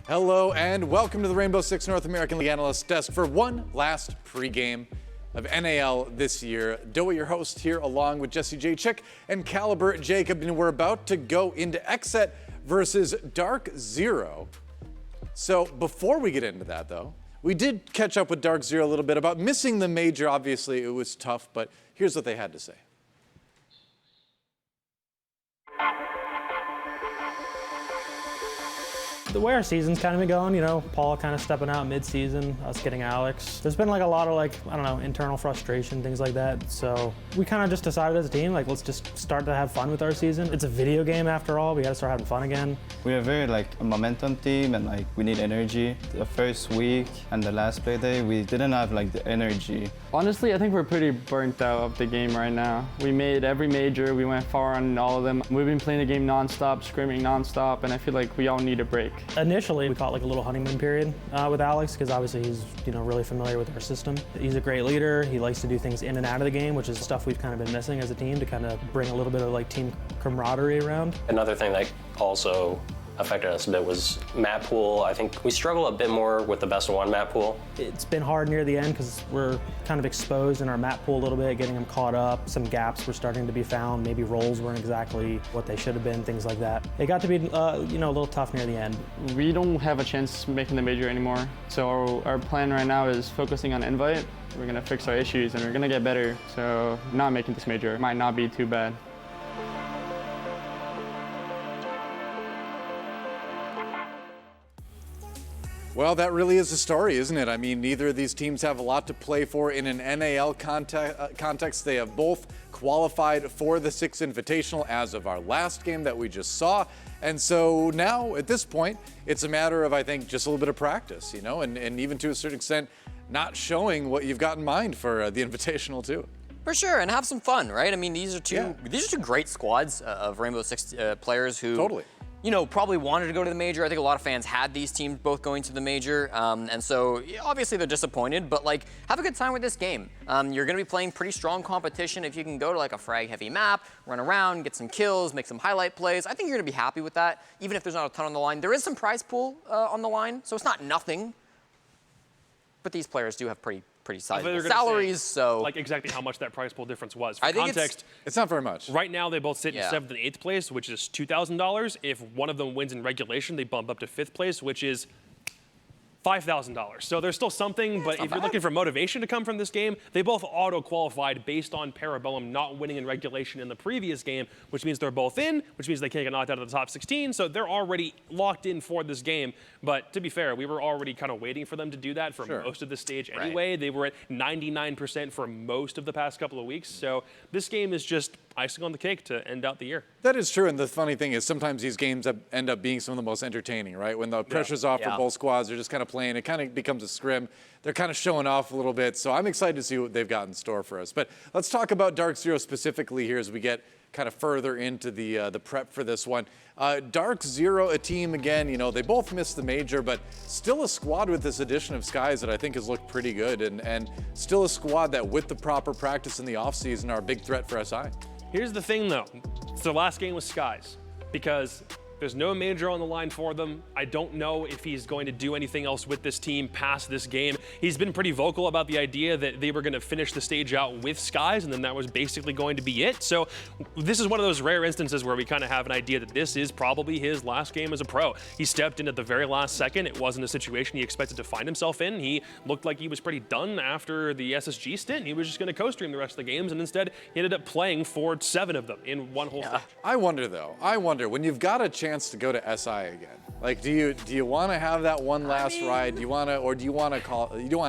Hello and welcome to the Rainbow Six North American League Analyst Desk for one last pregame of NAL this year. Doa, your host here, along with Jesse J. Chick and Caliber Jacob, and we're about to go into XSET versus DarkZero. So before we get into that, though, we did catch up with DarkZero a little bit about missing the major. Obviously, it was tough, but here's what they had to say. The way our season's kind of been going, you know, Paul kind of stepping out mid-season, us getting Alex. There's been like a lot of I don't know, internal frustration, things like that. So we kind of just decided as a team, let's just start to have fun with our season. It's a video game after all. We got to start having fun again. We're a very a momentum team, and we need energy. The first week and the last Playday, we didn't have the energy. Honestly, I think we're pretty burnt out of the game right now. We made every major, we went far on all of them. We've been playing the game nonstop, scrimming nonstop, and I feel like we all need a break. Initially, we caught a little honeymoon period with Alex, because obviously he's really familiar with our system. He's a great leader. He likes to do things in and out of the game, which is stuff we've kind of been missing as a team, to kind of bring a little bit of team camaraderie around. Another thing that also affected us a bit was map pool. I think we struggle a bit more with the best of one map pool. It's been hard near the end because we're kind of exposed in our map pool a little bit, getting them caught up. Some gaps were starting to be found. Maybe roles weren't exactly what they should have been, things like that. It got to be a little tough near the end. We don't have a chance making the major anymore. So our plan right now is focusing on invite. We're gonna fix our issues and we're gonna get better. So not making this major might not be too bad. Well, that really is the story, isn't it? I mean, neither of these teams have a lot to play for in an NAL context. They have both qualified for the Six Invitational as of our last game that we just saw. And so now, at this point, it's a matter of, I think, just a little bit of practice, and even to a certain extent, not showing what you've got in mind for the Invitational, too. For sure, and have some fun, right? I mean, these are two great squads of Rainbow Six players who Totally. Probably wanted to go to the major. I think a lot of fans had these teams both going to the major. And so obviously they're disappointed, but have a good time with this game. You're gonna be playing pretty strong competition. If you can go to a frag heavy map, run around, get some kills, make some highlight plays, I think you're gonna be happy with that, even if there's not a ton on the line. There is some prize pool on the line, so it's not nothing. But these players do have pretty sizable salaries, so exactly how much that prize pool difference was. I For think context, it's not very much. Right now, they both sit in 7th and 8th place, which is $2,000. If one of them wins in regulation, they bump up to 5th place, which is $5,000. So there's still something, but if you're looking for motivation to come from this game, they both auto-qualified based on Parabellum not winning in regulation in the previous game, which means they're both in, which means they can't get knocked out of the top 16, so they're already locked in for this game. But to be fair, we were already kind of waiting for them to do that for most of the stage anyway. They were at 99% for most of the past couple of weeks, so this game is just icing on the cake to end out the year. That is true, and the funny thing is sometimes these games end up being some of the most entertaining, right? When the pressure's off for both squads, they're just kind of playing. It kind of becomes a scrim. They're kind of showing off a little bit, so I'm excited to see what they've got in store for us. But let's talk about DarkZero specifically here as we get kind of further into the prep for this one. DarkZero, a team, again, they both missed the major, but still a squad with this addition of Skies that I think has looked pretty good, and still a squad that with the proper practice in the offseason are a big threat for SI. Here's the thing, though. It's the last game with Skies, because there's no major on the line for them. I don't know if he's going to do anything else with this team past this game. He's been pretty vocal about the idea that they were going to finish the stage out with Skies, and then that was basically going to be it. So this is one of those rare instances where we kind of have an idea that this is probably his last game as a pro. He stepped in at the very last second. It wasn't a situation he expected to find himself in. He looked like he was pretty done after the SSG stint. He was just going to co-stream the rest of the games, and instead he ended up playing for 7 of them in one whole stage. I wonder, when you've got a chance to go to SI again, do you want to have that one last ride? Do you want to, or do you want to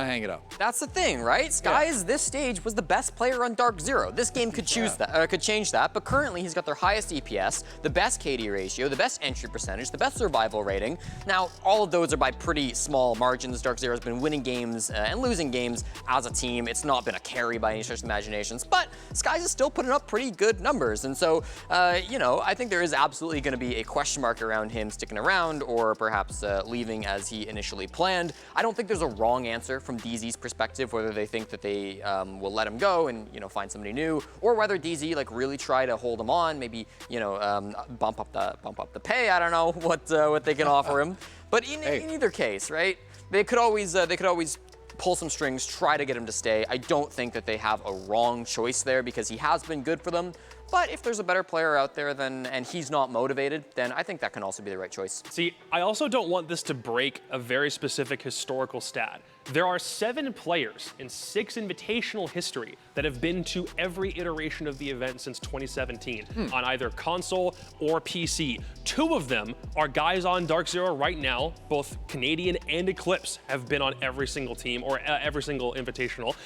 hang it up? That's the thing, right? Skies, this stage, was the best player on DarkZero. This game could choose that, could change that, but currently he's got their highest EPS, the best KD ratio, the best entry percentage, the best survival rating. Now, all of those are by pretty small margins. DarkZero has been winning games and losing games as a team. It's not been a carry by any stretch of imaginations, but Skies is still putting up pretty good numbers. And so, I think there is absolutely going to be a question mark around him sticking around or perhaps leaving as he initially planned. I don't think there's a wrong answer from DZ's perspective, whether they think that they will let him go and find somebody new, or whether DZ really try to hold him on, maybe bump up the pay. I don't know what they can offer him. But in either case, right? They could always pull some strings, try to get him to stay. I don't think that they have a wrong choice there because he has been good for them. But if there's a better player out there and he's not motivated, then I think that can also be the right choice. See, I also don't want this to break a very specific historical stat. There are 7 players in 6 invitational history that have been to every iteration of the event since 2017 on either console or PC. 2 of them are guys on DarkZero right now. Both Canadian and Eclipse have been on every single team or every single invitational.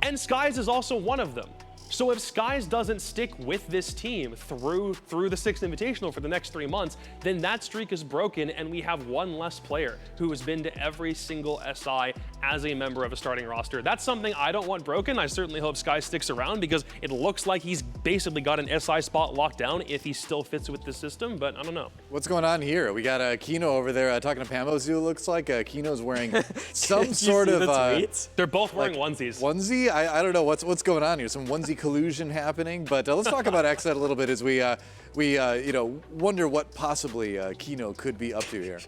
And Skies is also one of them. So if Skies doesn't stick with this team through the 6th Invitational for the next 3 months, then that streak is broken and we have one less player who has been to every single SI as a member of a starting roster. That's something I don't want broken. I certainly hope Skies sticks around because it looks like he's basically got an SI spot locked down if he still fits with the system, but I don't know. What's going on here? We got Kino over there talking to Pamozu, it looks like. Kino's wearing some sort of... They're both wearing onesies. Onesie? I don't know what's going on here. Some onesie collusion happening, but let's talk about XSET a little bit as we wonder what possibly Kino could be up to here.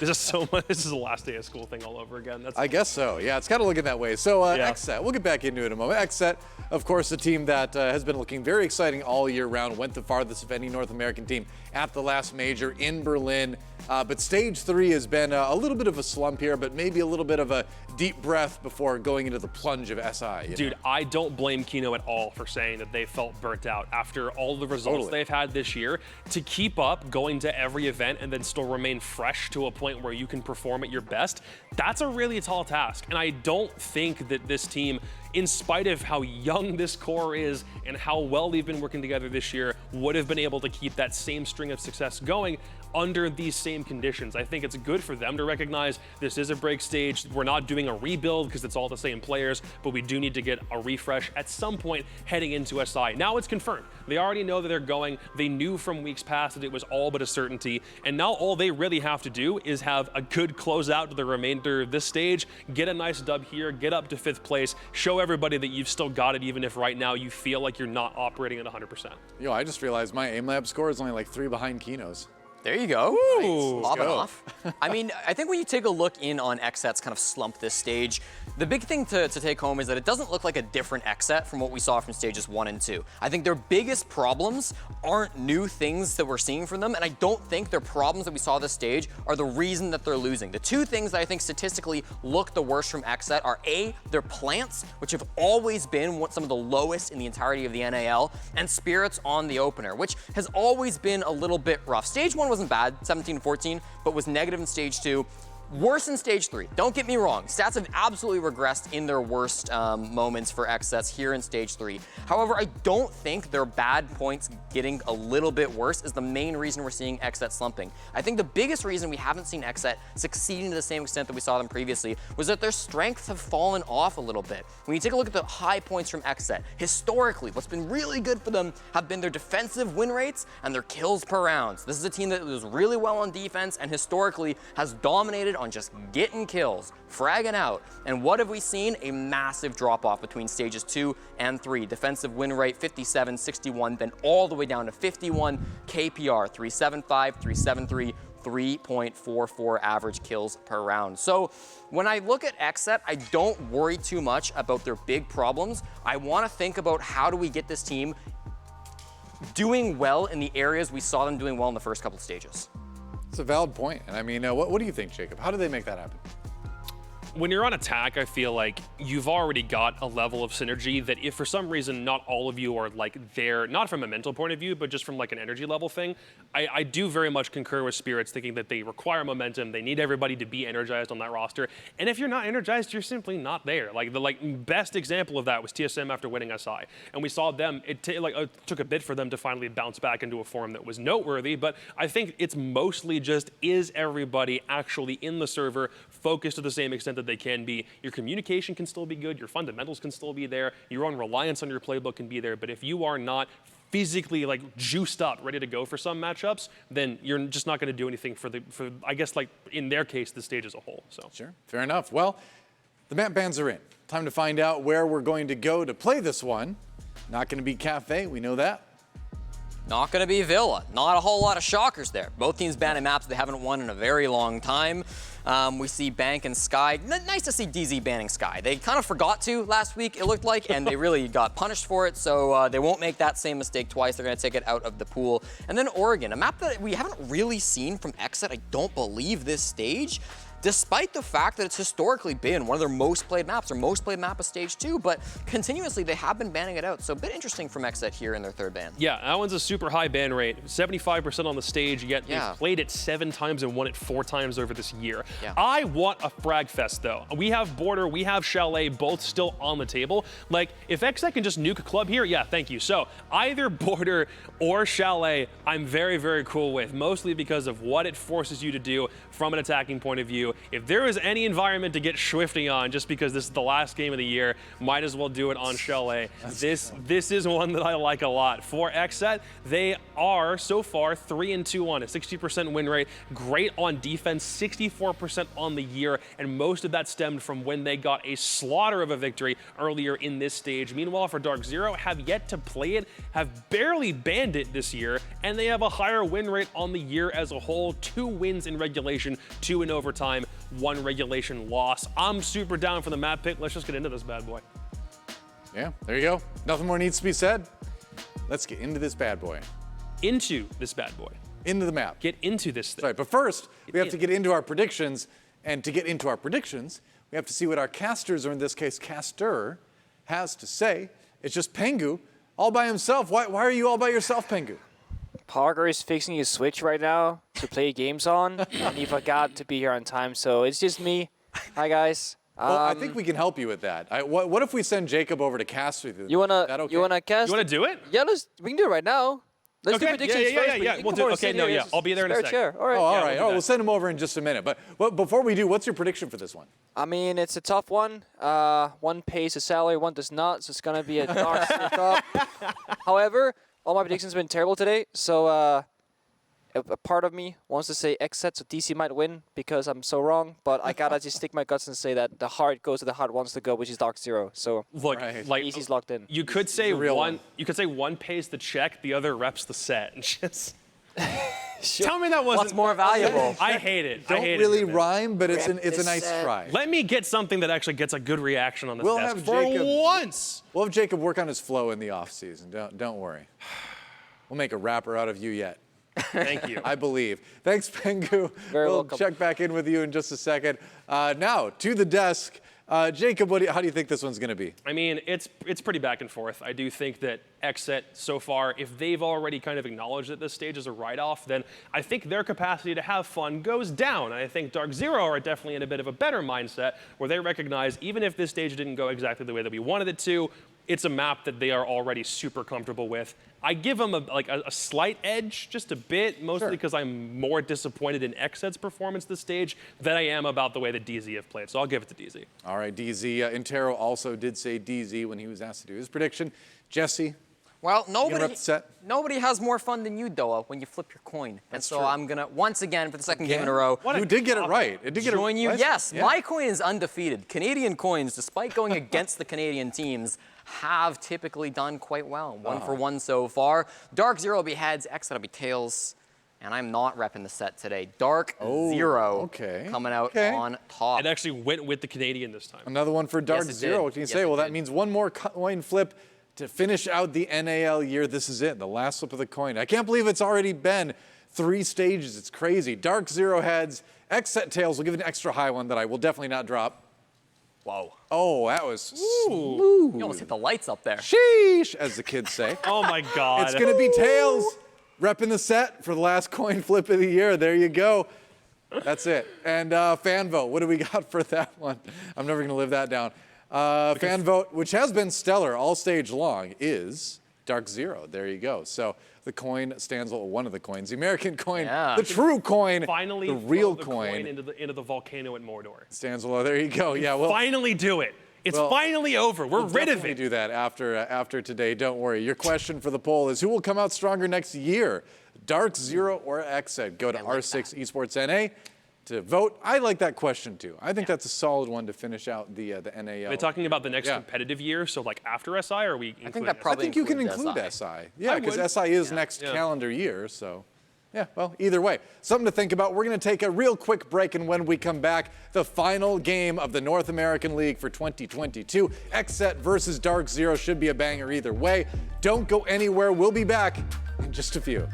This is so much. This is the last day of school thing all over again. I guess so. Yeah, it's kind of looking that way. So XSET, we'll get back into it in a moment. XSET, of course, a team that has been looking very exciting all year round. Went the farthest of any North American team at the last major in Berlin. But stage 3 has been a little bit of a slump here, but maybe a little bit of a deep breath before going into the plunge of SI. Dude, I don't blame Kino at all for saying that they felt burnt out after all the results they've had this year. To keep up going to every event and then still remain fresh to a point where you can perform at your best, that's a really tall task. And I don't think that this team, in spite of how young this core is and how well they've been working together this year, would have been able to keep that same string of success going under these same conditions. I think it's good for them to recognize this is a break stage. We're not doing a rebuild because it's all the same players, but we do need to get a refresh at some point heading into SI. Now it's confirmed. They already know that they're going. They knew from weeks past that it was all but a certainty. And now all they really have to do is have a good closeout to the remainder of this stage, get a nice dub here, get up to 5th place, show everybody that you've still got it even if right now you feel like you're not operating at 100%. Yo, I just realized my aim lab score is only like 3 behind Kino's. There you go. Nice. Lobbing off. I mean, I think when you take a look in on XSET's kind of slump this stage, the big thing to take home is that it doesn't look like a different XSET from what we saw from stages 1 and 2. I think their biggest problems aren't new things that we're seeing from them, and I don't think their problems that we saw this stage are the reason that they're losing. The 2 things that I think statistically look the worst from XSET are A, their plants, which have always been some of the lowest in the entirety of the NAL, and spirits on the opener, which has always been a little bit rough. Stage 1 wasn't bad, 17-14, but was negative in stage 2. Worse in stage 3. Don't get me wrong. Stats have absolutely regressed in their worst moments for XSETs here in stage 3. However, I don't think their bad points getting a little bit worse is the main reason we're seeing XSET slumping. I think the biggest reason we haven't seen XSET succeeding to the same extent that we saw them previously was that their strengths have fallen off a little bit. When you take a look at the high points from XSET, historically, what's been really good for them have been their defensive win rates and their kills per round. This is a team that does really well on defense and historically has dominated on just getting kills, fragging out. And what have we seen? A massive drop off between stages 2 and 3. Defensive win rate 57, 61, then all the way down to 51. KPR 375, 373, 3.44 average kills per round. So when I look at XSET, I don't worry too much about their big problems. I want to think about how do we get this team doing well in the areas we saw them doing well in the first couple of stages. It's a valid point. And I mean, what do you think, Jacob? How do they make that happen? When you're on attack, I feel like you've already got a level of synergy that if for some reason not all of you are like there, not from a mental point of view, but just from like an energy level thing, I do very much concur with Spirits thinking that they require momentum. They need everybody to be energized on that roster. And if you're not energized, you're simply not there. Like the best example of that was TSM after winning SI. And we saw them, it took a bit for them to finally bounce back into a form that was noteworthy, but I think it's mostly just, is everybody actually in the server focused to the same extent that they can be? Your communication can still be good, your fundamentals can still be there, your own reliance on your playbook can be there, but if you are not physically like juiced up, ready to go for some matchups, then you're just not going to do anything for I guess like in their case, the stage as a whole. So sure, fair enough. Well, the map bans are in. Time to find out where we're going to go to play this one. Not going to be Cafe, we know that. Not going to be Villa. Not a whole lot of shockers there. Both teams banning maps they haven't won in a very long time. We see Bank and Sky. Nice to see DZ banning Sky. They kind of forgot to last week, it looked like, and they really got punished for it, so they won't make that same mistake twice. They're going to take it out of the pool. And then Oregon, a map that we haven't really seen from XSET, I don't believe, this stage, despite the fact that it's historically been one of their most played maps, or most played map of stage 2, but continuously they have been banning it out. So a bit interesting from XSET here in their third ban. Yeah, that one's a super high ban rate, 75% on the stage, yet they've played it 7 times and won it 4 times over this year. Yeah. I want a frag fest though. We have Border, we have Chalet, both still on the table. Like, if XSET can just nuke a club here, yeah, thank you. So either Border or Chalet, I'm very, very cool with, mostly because of what it forces you to do from an attacking point of view. If there is any environment to get Swifty on, just because this is the last game of the year, might as well do it on Chalet. This is one that I like a lot. For XSET, they are so far 3-2 on a 60% win rate, great on defense, 64% on the year, and most of that stemmed from when they got a slaughter of a victory earlier in this stage. Meanwhile, for DarkZero, have yet to play it, have barely banned it this year, and they have a higher win rate on the year as a whole. 2 wins in regulation, 2 in overtime, 1 regulation loss. I'm super down for the map pick. Let's just get into this bad boy. Yeah, there you go. Nothing more needs to be said. Let's get into this bad boy. Into this bad boy. Into the map. Get into this thing. Sorry, but first, we have to get into our predictions. And to get into our predictions, we have to see what our casters, or in this case, caster, has to say. It's just Pengu all by himself. Why are you all by yourself, Pengu? Parker is fixing his Switch right now to play games on, and he forgot to be here on time, so it's just me. Hi, guys. Well, I think we can help you with that. What if we send Jacob over to cast with you? You wanna okay? you wanna cast? You want to do it? Yeah, we can do it right now. Let's do predictions first. Yeah. We'll do it. Okay, no, yeah. I'll be there in a second. Chair. All right. Oh, all right. We'll send him over in just a minute. But before we do, what's your prediction for this one? I mean, it's a tough one. One pays a salary, one does not, so it's gonna be a dark cup. However, all my predictions have been terrible today, so a part of me wants to say XSET, so DC might win because I'm so wrong, but I gotta just stick my guts and say that the heart goes to the heart wants to go, which is DarkZero. So look, like DC's locked in. You could say real one. one. You could say one pays the check, the other reps the set. Just tell me that wasn't. What's more valuable? I hate it. Don't I hate really it, man. rhyme, but it's a nice try. Let me get something that actually gets a good reaction on this We'll desk have for Jacob- once. We'll have Jacob work on his flow in the off season. Don't worry. We'll make a rapper out of you yet. Thank you. I believe. Thanks, Pengu. Very we'll welcome. check back in with you in just a second. Now, to the desk. Jacob, how do you think this one's going to be? I mean, it's pretty back and forth. I do think that XSET so far, if they've already kind of acknowledged that this stage is a write-off, then I think their capacity to have fun goes down. And I think DarkZero are definitely in a bit of a better mindset where they recognize even if this stage didn't go exactly the way that we wanted it to, it's a map that they are already super comfortable with. I give them a slight edge, just a bit, mostly because I'm more disappointed in XSET's performance this stage than I am about the way that DZ have played. So I'll give it to DZ. All right, DZ. Intero also did say DZ when he was asked to do his prediction. Jesse? Well, rep the set? nobody has more fun than you, Doa, when you flip your coin. And so true. I'm going to, once again, for the second game in a row, You did get it right. It did get it join you. right. Yes, Yeah. my coin is undefeated. Canadian coins, despite going against the Canadian teams, have typically done quite well. 1 for 1 so far. DarkZero will be heads, XSET will be tails. And I'm not repping the set today. DarkZero coming out on top. It actually went with the Canadian this time. Another one for Yes, it DarkZero. did. What can you Yes, say? it Well, that did. means one more coin flip to finish out the NAL year. This is it, the last flip of the coin. I can't believe it's already been 3 stages. It's crazy. DarkZero heads, XSET tails. We'll give it an extra high one that I will definitely not drop. Whoa. Oh, that was You almost hit the lights up there. sheesh, as the kids say. Oh my God. It's going to be tails. Repping the set for the last coin flip of the year. There you go. That's it. And fan vote. What do we got for that one? I'm never going to live that down. Fan vote, which has been stellar all stage long, is DarkZero. There you go. So the coin stands, well, one of the coins, the American coin, Yeah. the true coin, Finally, the real throw the coin. into the volcano at Mordor. Stands below. There you go. Yeah. Well, Finally do it. It's well, finally over. We're we'll rid of definitely it. do that after today. Don't worry. Your question for the poll is: who will come out stronger next year, DarkZero or XSET? Go to R6 Esports NA to vote. I like that question too. I think that's a solid one to finish out the NAL. Are they talking about the next Yeah. competitive year? So like after SI, or are we including I think that I probably think you can includes include SI. SI. Yeah, because would. SI is next calendar year, so. Yeah, well, either way, something to think about. We're going to take a real quick break, and when we come back, the final game of the North American League for 2022. XSET versus DarkZero should be a banger either way. Don't go anywhere. We'll be back in just a few.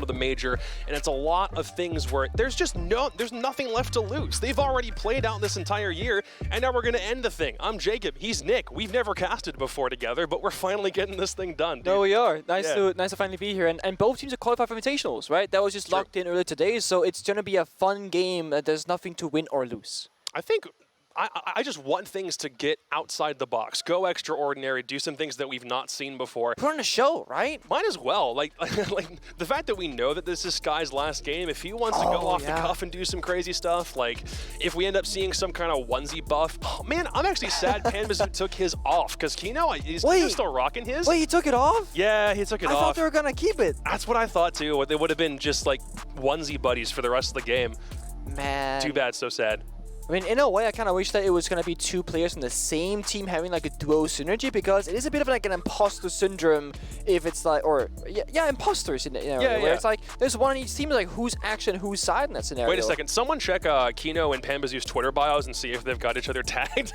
The major, and it's a lot of things where there's nothing left to lose. They've already played out this entire year, and now we're going to end the thing. I'm Jacob, he's Nick. We've never casted before together, but we're finally getting this thing done, dude. No, we are. Nice to finally be here, and both teams are qualified for invitationals, right? That was just locked in earlier today, so it's going to be a fun game. There's nothing to win or lose. I think I just want things to get outside the box, go extraordinary, do some things that we've not seen before. Put on a show, right? Might as well. Like the fact that we know that this is Sky's last game, if he wants to go off the cuff and do some crazy stuff, like if we end up seeing some kind of onesie buff, oh man, I'm actually sad Panbazu took his off, because Kino, he's still rocking his. Wait, he took it off? Yeah, he took it off. I thought they were going to keep it. That's what I thought too. They would have been just like onesie buddies for the rest of the game. Man. Too bad, so sad. I mean, in a way, I kind of wish that it was going to be two players from the same team having like a duo synergy, because it is a bit of like an imposter syndrome if it's like, or imposters in where it's like there's one on each team, like who's actually on whose side in that scenario. Wait a second, someone check Kino and Panbazu's Twitter bios and see if they've got each other tagged.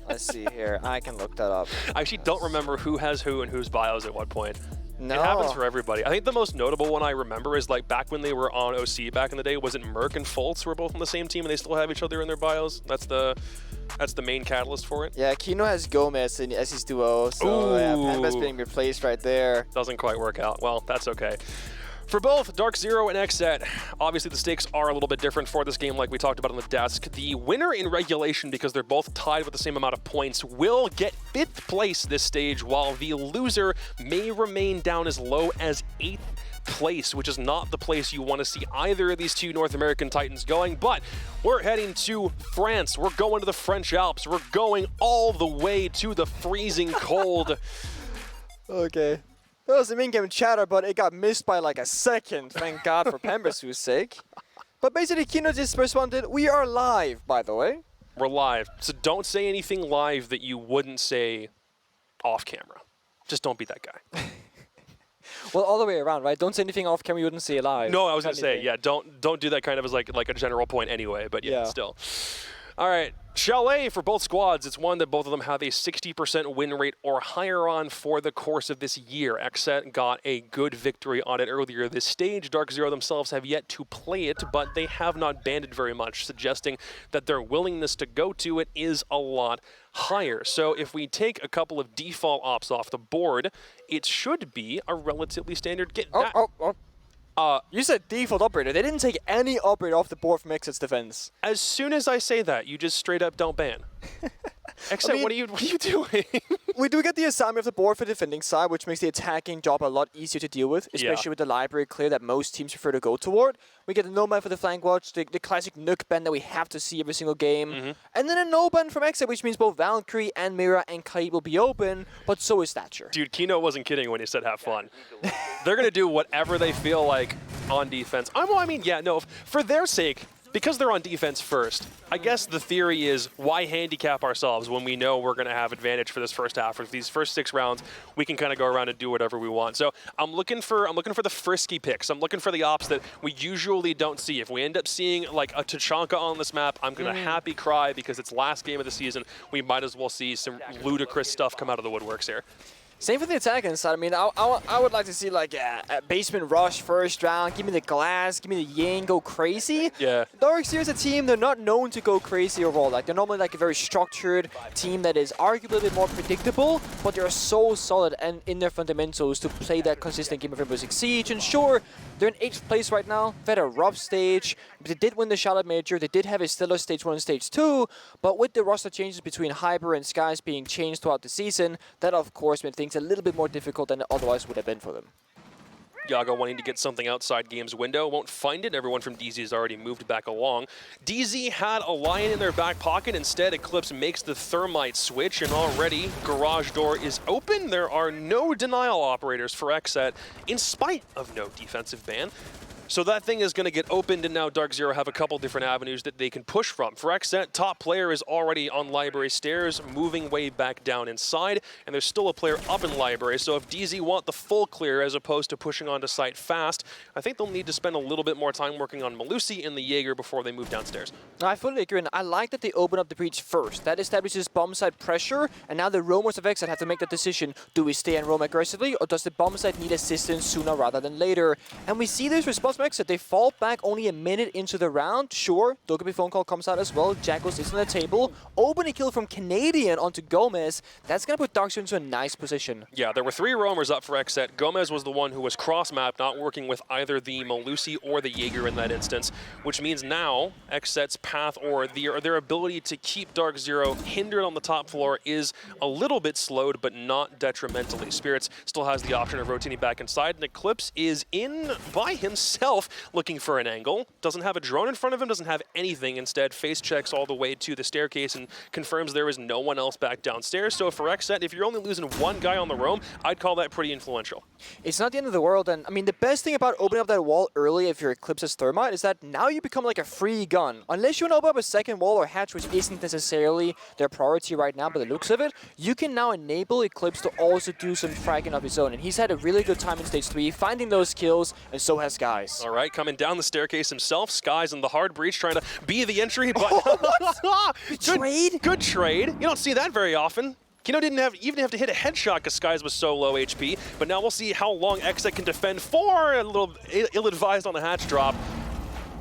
Let's see here, I can look that up. I actually don't remember who has who and whose bios at what point. No. It happens for everybody. I think the most notable one I remember is like back when they were on OC back in the day, was it Merc and Fultz were both on the same team and they still have each other in their bios? That's the main catalyst for it. Yeah, Kino has Gomez as his duo, so yeah, Panba's being replaced right there. Doesn't quite work out. Well, that's okay. For both DarkZero and XSET, obviously the stakes are a little bit different for this game like we talked about on the desk. The winner in regulation, because they're both tied with the same amount of points, will get 5th place this stage, while the loser may remain down as low as 8th place, which is not the place you want to see either of these two North American Titans going. But we're heading to France. We're going to the French Alps. We're going all the way to the freezing cold. Okay. That was the in-game chatter, but it got missed by like a second. Thank God for Panbazu's sake. But basically, Kino just responded, "We are live, by the way." We're live. So don't say anything live that you wouldn't say off camera. Just don't be that guy. Well, all the way around, right? Don't say anything off camera you wouldn't say live. No, I was going to say, yeah, don't do that kind of as like a general point anyway, but yeah. Still. All right. Chalet for both squads, it's one that both of them have a 60% win rate or higher on for the course of this year. XSET got a good victory on it earlier this stage. DarkZero themselves have yet to play it, but they have not banned it very much, suggesting that their willingness to go to it is a lot higher. So if we take a couple of default ops off the board, it should be a relatively standard get. You said default operator. They didn't take any operator off the board from XSET's defense. As soon as I say that, you just straight up don't ban. XSET, what are you doing? We do get the assignment of the board for the defending side, which makes the attacking job a lot easier to deal with, especially with the library clear that most teams prefer to go toward. We get the Nomad for the flank watch, the classic Nook ban that we have to see every single game, and then a no ban from XSET, which means both Valkyrie and Mira and Kite will be open, but so is Thatcher. Dude, Kino wasn't kidding when he said have fun. They're going to do whatever they feel like on defense. For their sake, because they're on defense first, I guess the theory is why handicap ourselves when we know we're going to have advantage for this first half. For these first 6 rounds, we can kind of go around and do whatever we want. So I'm looking for the frisky picks. I'm looking for the ops that we usually don't see. If we end up seeing like a Tachanka on this map, I'm going to happy cry because it's last game of the season. We might as well see some ludicrous stuff come out of the woodworks here. Same for the attacking side. I mean, I would like to see like a basement rush first round. Give me the glass. Give me the Yang. Go crazy. Yeah. DarkZero is a team. They're not known to go crazy overall. Like they're normally like a very structured team that is arguably a bit more predictable, but they're so solid and in their fundamentals to play that consistent game of Rainbow Six Siege. And sure, they're in 8th place right now. They've had a rough stage. They did win the Chalet Major. They did have a stellar stage 1 and stage 2, but with the roster changes between Hyper and Skies being changed throughout the season, that of course made things a little bit more difficult than it otherwise would have been for them. Yaga wanting to get something outside game's window, won't find it. Everyone from DZ has already moved back along. DZ had a Lion in their back pocket. Instead, Eclipse makes the Thermite switch, and already garage door is open. There are no denial operators for XSET, in spite of no defensive ban. So that thing is going to get opened, and now DarkZero have a couple different avenues that they can push from. For XSET, top player is already on library stairs, moving way back down inside, and there's still a player up in library. So if DZ want the full clear as opposed to pushing onto site fast, I think they'll need to spend a little bit more time working on Malusi and the Jaeger before they move downstairs. I fully agree, and I like that they open up the breach first. That establishes bomb site pressure, and now the roamers of XSET have to make that decision. Do we stay and roam aggressively, or does the bomb site need assistance sooner rather than later? And we see this response from XSET. They fall back only a minute into the round. Sure, Dokkaebi phone call comes out as well. Jackal sits on the table. Open a kill from Canadian onto Gomez. That's going to put DarkZero into a nice position. Yeah, there were 3 roamers up for XSET. Gomez was the one who was cross-mapped, not working with either the Malusi or the Jaeger in that instance, which means now XSET's path or their ability to keep DarkZero hindered on the top floor is a little bit slowed, but not detrimentally. Spirits still has the option of rotating back inside, and Eclipse is in by himself, looking for an angle. Doesn't have a drone in front of him, doesn't have anything. Instead, face checks all the way to the staircase and confirms there is no one else back downstairs. So for XSET, if you're only losing 1 guy on the roam, I'd call that pretty influential. It's not the end of the world, and I mean, the best thing about opening up that wall early if your Eclipse has Thermite is that now you become like a free gun. Unless you want to open up a second wall or hatch, which isn't necessarily their priority right now by the looks of it, you can now enable Eclipse to also do some fragging of his own. And he's had a really good time in stage 3, finding those kills, and so has Skies. All right, coming down the staircase himself, Skies in the hard breach trying to be the entry, but good trade. You don't see that very often. Kino didn't even have to hit a headshot because Skies was so low HP, but now we'll see how long XSET can defend for. A little ill-advised on the hatch drop,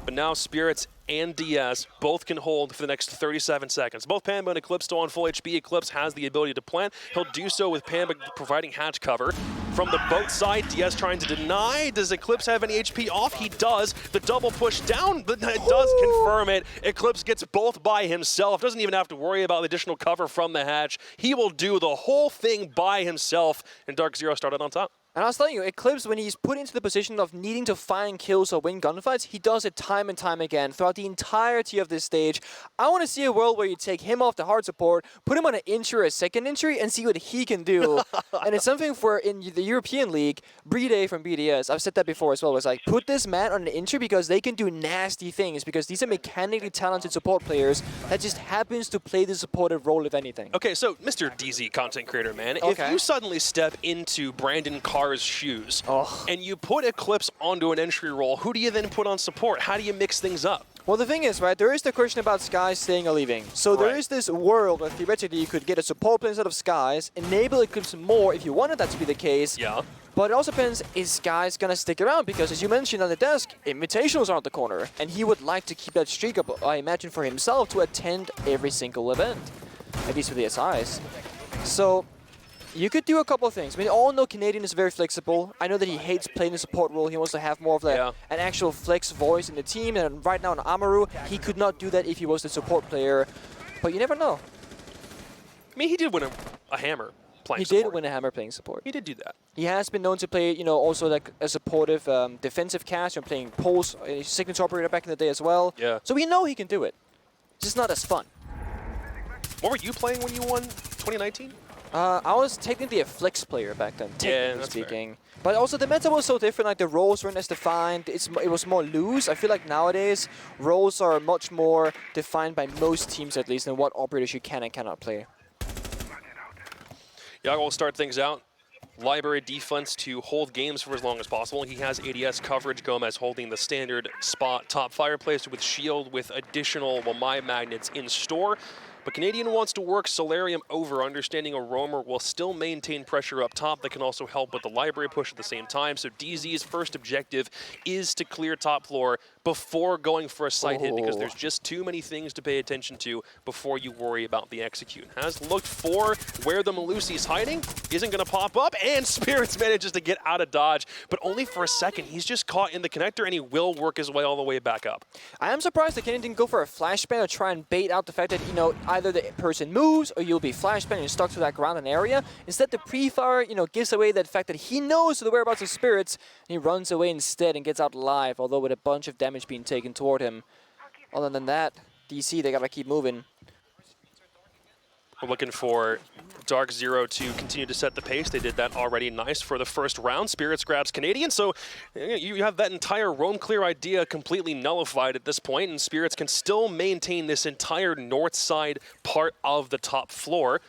but now Spirits and DS both can hold for the next 37 seconds. Both Pamba and Eclipse still on full HP. Eclipse has the ability to plant. He'll do so with Pamba providing hatch cover. From the boat side, DS trying to deny. Does Eclipse have any HP off? He does. The double push down, but it does confirm it. Eclipse gets both by himself. Doesn't even have to worry about the additional cover from the hatch. He will do the whole thing by himself, and DarkZero started on top. And I was telling you, Eclipse, when he's put into the position of needing to find kills or win gunfights, he does it time and time again throughout the entirety of this stage. I want to see a world where you take him off the hard support, put him on an entry or a second entry, and see what he can do. And it's something for, in the European League, Playday from BDS, I've said that before as well, was like, put this man on an entry because they can do nasty things, because these are mechanically talented support players that just happens to play the supportive role, if anything. Okay, so Mr. DZ content creator, man, if you suddenly step into Brandon Carr's shoes and you put Eclipse onto an entry role, who do you then put on support? How do you mix things up? Well, the thing is, right, there is the question about Skies staying or leaving. So there is this world where theoretically you could get a support player instead of Skies, enable Eclipse more if you wanted that to be the case. Yeah. But it also depends, is Skies going to stick around? Because as you mentioned on the desk, Invitationals are on the corner. And he would like to keep that streak up, I imagine, for himself to attend every single event. At least with the SIs. So you could do a couple of things. I mean, all know Canadian is very flexible. I know that he hates playing the support role. He wants to have more of an actual flex voice in the team. And right now in Amaru, he could not do that if he was the support player. But you never know. I mean, he did win a hammer playing He support. did win a hammer playing support. He did do that. He has been known to play, you know, also like a supportive defensive cast. You're playing Pulse, Signature Operator back in the day as well. Yeah. So we know he can do it. Just not as fun. What were you playing when you won 2019? I was technically a flex player back then, technically that's speaking. But also the meta was so different, like the roles weren't as defined, it was more loose. I feel like nowadays, roles are much more defined by most teams at least, than what operators you can and cannot play. Yaga will start things out. Library defense to hold games for as long as possible. He has ADS coverage. Gomez holding the standard spot top fireplace with shield with additional My Magnets in store. But Canadian wants to work Solarium over, understanding a roamer will still maintain pressure up top that can also help with the library push at the same time. So DZ's first objective is to clear top floor before going for a site hit, because there's just too many things to pay attention to before you worry about the execute. Has looked for where the Malusi's hiding, isn't going to pop up, and Spirits manages to get out of dodge, but only for a second. He's just caught in the connector, and he will work his way all the way back up. I am surprised that Canadian didn't go for a flashbang or try and bait out the fact that, you know, either the person moves or you'll be flashbang and you're stuck to that ground and area. Instead, the pre-fire, you know, gives away that fact that he knows the whereabouts of Spirits, and he runs away instead and gets out alive, although with a bunch of damage being taken toward him. Other than that, DC, they gotta keep moving. We're looking for DarkZero to continue to set the pace. They did that already nice for the first round. Spirits grabs Canadian, so you have that entire roam clear idea completely nullified at this point, and Spirits can still maintain this entire north side part of the top floor.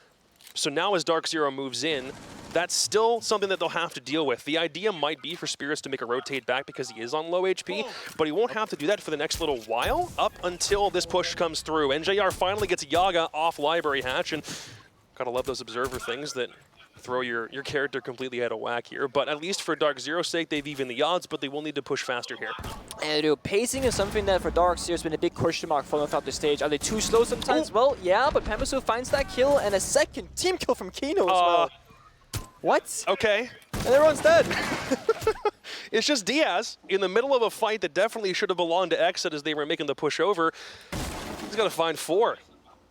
So now as DarkZero moves in, that's still something that they'll have to deal with. The idea might be for Spirits to make a rotate back because he is on low HP, but he won't have to do that for the next little while, up until this push comes through. NJR finally gets Yaga off Library Hatch, and gotta love those observer things that throw your character completely out of whack here. But at least for DarkZero's sake, they've evened the odds, but they will need to push faster here. And pacing is something that for DarkZero has been a big question mark for them throughout the stage. Are they too slow sometimes? Well, yeah, but Pambasu finds that kill, and a second team kill from Kino as well. What? Okay. And everyone's dead. It's just Diaz in the middle of a fight that definitely should have belonged to XSET as they were making the push over. He's got to find 4.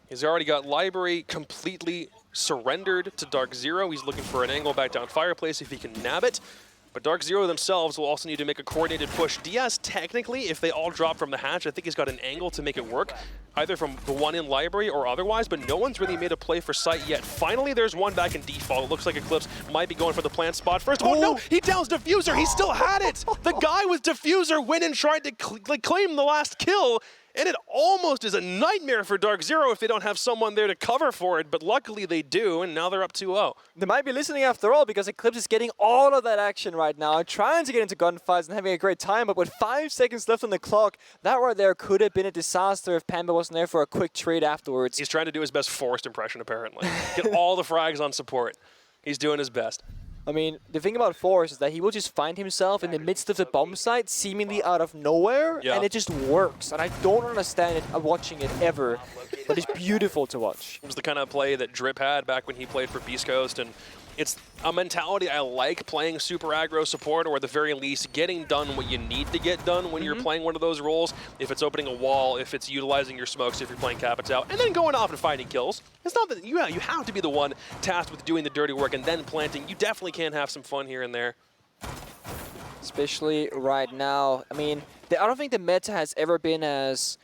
He's already got Library completely surrendered to DarkZero. He's looking for an angle back down Fireplace if he can nab it. But DarkZero themselves will also need to make a coordinated push. Diaz, technically, if they all drop from the hatch, I think he's got an angle to make it work, either from the one in Library or otherwise, but no one's really made a play for sight yet. Finally, there's one back in default. It looks like Eclipse might be going for the plant spot first. Oh, no! He downs Diffuser! He still had it! The guy with Diffuser went and tried to claim the last kill, and it almost is a nightmare for DarkZero if they don't have someone there to cover for it, but luckily they do, and now they're up 2-0. They might be listening after all, because Eclipse is getting all of that action right now, trying to get into gunfights and having a great time, but with 5 seconds left on the clock, that right there could have been a disaster if Pamba wasn't there for a quick trade afterwards. He's trying to do his best Forrest impression, apparently. Get all the frags on support. He's doing his best. I mean, the thing about Forrest is that he will just find himself in the midst of the bomb site, seemingly out of nowhere, and it just works. And I don't understand it watching it ever, but it's beautiful to watch. It was the kind of play that Drip had back when he played for Beast Coast, and it's a mentality I like, playing super aggro support, or at the very least getting done what you need to get done when you're playing one of those roles. If it's opening a wall, if it's utilizing your smokes, if you're playing Capit's out, and then going off and finding kills. It's not that you have to be the one tasked with doing the dirty work and then planting. You definitely can have some fun here and there. Especially right now. I mean, I don't think the meta has ever been as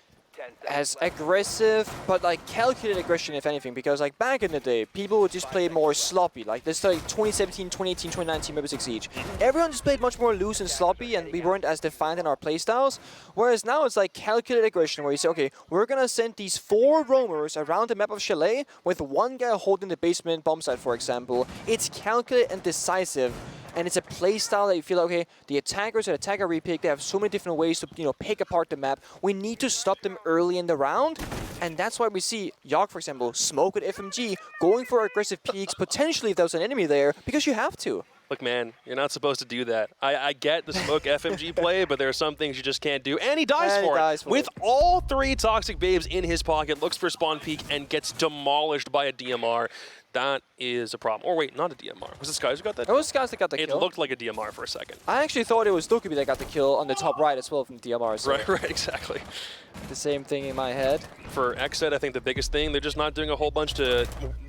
aggressive, but like calculated aggression, if anything, because like back in the day, people would just play more sloppy. Like this, like 2017, 2018, 2019, Rainbow Six Siege. Everyone just played much more loose and sloppy, and we weren't as defined in our playstyles. Whereas now it's like calculated aggression, where you say, okay, we're gonna send these 4 roamers around the map of Chalet with one guy holding the basement bomb site, for example. It's calculated and decisive. and it's a play style that you feel like, okay, the attackers and attacker repick, they have so many different ways to, you know, pick apart the map. We need to stop them early in the round, and that's why we see Yogg, for example, smoke with FMG, going for aggressive peaks, potentially if there was an enemy there, because you have to. Look, man, you're not supposed to do that. I get the smoke FMG play, but there are some things you just can't do. And he dies for it. With all 3 Toxic Babes in his pocket, looks for spawn peak and gets demolished by a DMR. That is a problem. Or wait, not a DMR. Was it Skies who got that? It was Skies that got the kill. It looked like a DMR for a second. I actually thought it was Dokubi that got the kill on the top right as well from DMR. So right, exactly. The same thing in my head. For XSET, I think the biggest thing, they're just not doing a whole bunch to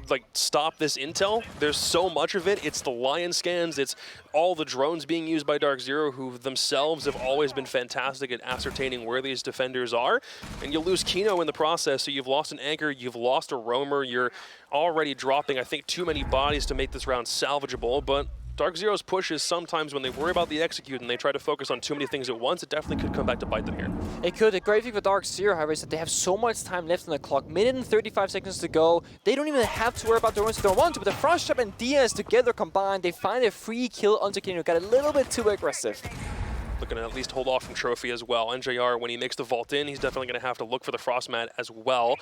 like stop this intel. There's so much of it. It's the Lion scans. It's all the drones being used by DarkZero, who themselves have always been fantastic at ascertaining where these defenders are. And you lose Kino in the process, so you've lost an anchor, you've lost a roamer, you're already dropping, I think, too many bodies to make this round salvageable. But DarkZero's pushes sometimes, when they worry about the execute and they try to focus on too many things at once, it definitely could come back to bite them here. It could. The great thing for DarkZero, however, is that they have so much time left on the clock. Minute and 35 seconds to go. They don't even have to worry about their ones if they don't want to, but the Frost Trap and Diaz together combined, they find a free kill onto Kino. Got a little bit too aggressive. Looking to at least hold off from Trophy as well. NJR, when he makes the vault in, he's definitely going to have to look for the Frost Mat as well.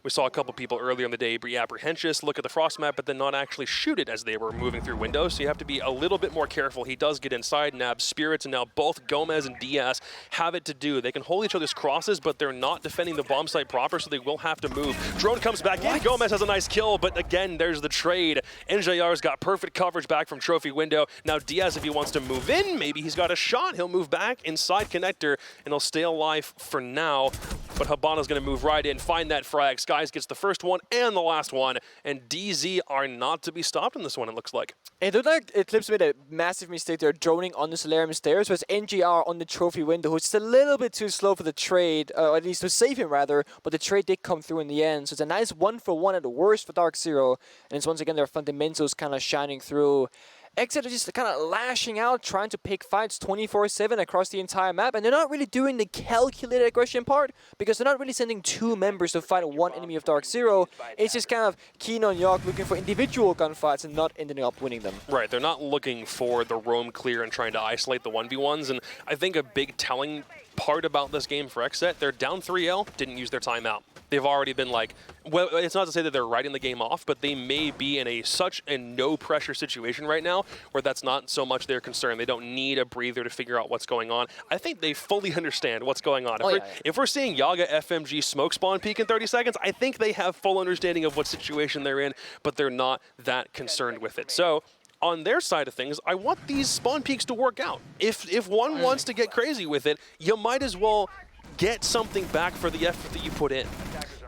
We saw a couple people earlier in the day be apprehensive, look at the Frost Map, but then not actually shoot it as they were moving through windows, so you have to be a little bit more careful. He does get inside, nab Spirits, and now both Gomez and Diaz have it to do. They can hold each other's crosses, but they're not defending the bomb site proper, so they will have to move. Drone comes back in, Gomez has a nice kill, but again, there's the trade. NJR's got perfect coverage back from Trophy window. Now Diaz, if he wants to move in, maybe he's got a shot. He'll move back inside connector, and he'll stay alive for now. But Habana's going to move right in, find that frag. Skies gets the first one and the last one, and DZ are not to be stopped in this one, it looks like. It looked like Eclipse made a massive mistake there, droning on the Solarium stairs, whereas NGR on the Trophy window, who's just a little bit too slow for the trade, or at least to save him rather, but the trade did come through in the end. So it's a nice 1-for-1 at worst for DarkZero, and it's once again their fundamentals kind of shining through. XSET are just kind of lashing out, trying to pick fights 24/7 across the entire map, and they're not really doing the calculated aggression part, because they're not really sending 2 members to fight one enemy of DarkZero. It's just kind of Kino and Yogg looking for individual gunfights and not ending up winning them. Right, they're not looking for the roam clear and trying to isolate the 1v1s, and I think a big telling part about this game for XSET, they're down 3-0, didn't use their timeout. They've already been like, well, it's not to say that they're writing the game off, but they may be in such a no-pressure situation right now where that's not so much their concern. They don't need a breather to figure out what's going on. I think they fully understand what's going on. If we're seeing Yaga FMG smoke spawn peak in 30 seconds, I think they have full understanding of what situation they're in, but they're not that concerned with it. So on their side of things, I want these spawn peaks to work out. If one wants to get crazy with it, you might as well get something back for the effort that you put in.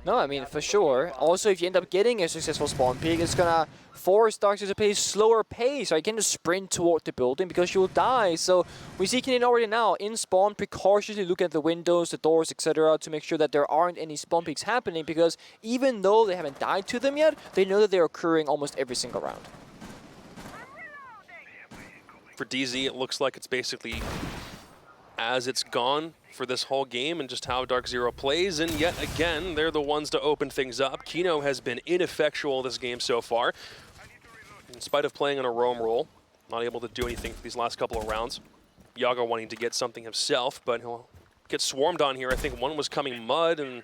No, I mean, for sure. Also, if you end up getting a successful spawn peak, it's going to force DarkZero to play slower pace, or you can just sprint toward the building because you'll die. So we see Kenan already now in spawn, precautiously looking at the windows, the doors, etc. to make sure that there aren't any spawn peaks happening, because even though they haven't died to them yet, they know that they're occurring almost every single round. For DZ, it looks like it's basically as it's gone for this whole game and just how DarkZero plays, and yet again, they're the ones to open things up. Kino has been ineffectual this game so far. In spite of playing on a roam role, not able to do anything for these last couple of rounds. Yaga wanting to get something himself, but he'll get swarmed on here. I think one was coming Mud, and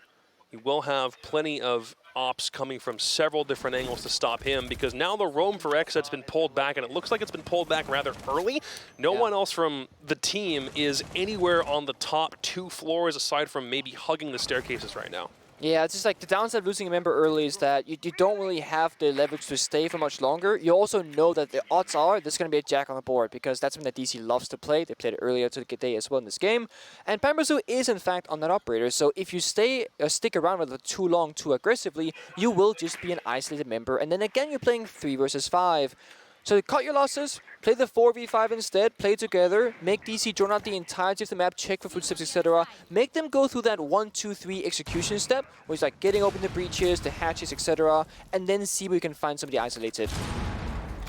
he will have plenty of ops coming from several different angles to stop him, because now the roam for XSET's been pulled back, and it looks like it's been pulled back rather early. No one else from the team is anywhere on the top 2 floors aside from maybe hugging the staircases right now. Yeah, it's just like the downside of losing a member early is that you don't really have the leverage to stay for much longer. You also know that the odds are there's going to be a Jack on the board, because that's something that DC loves to play. They played it earlier today as well in this game. And Pampersu is in fact on that operator, so if you stick around with it too long, too aggressively, you will just be an isolated member. And then again, you're playing 3 versus 5. So cut your losses, play the 4v5 instead, play together, make DC drone out the entirety of the map, check for footsteps, etc. Make them go through that 1, 2, 3 execution step, where it's like getting open the breaches, the hatches, etc. And then see where you can find somebody isolated.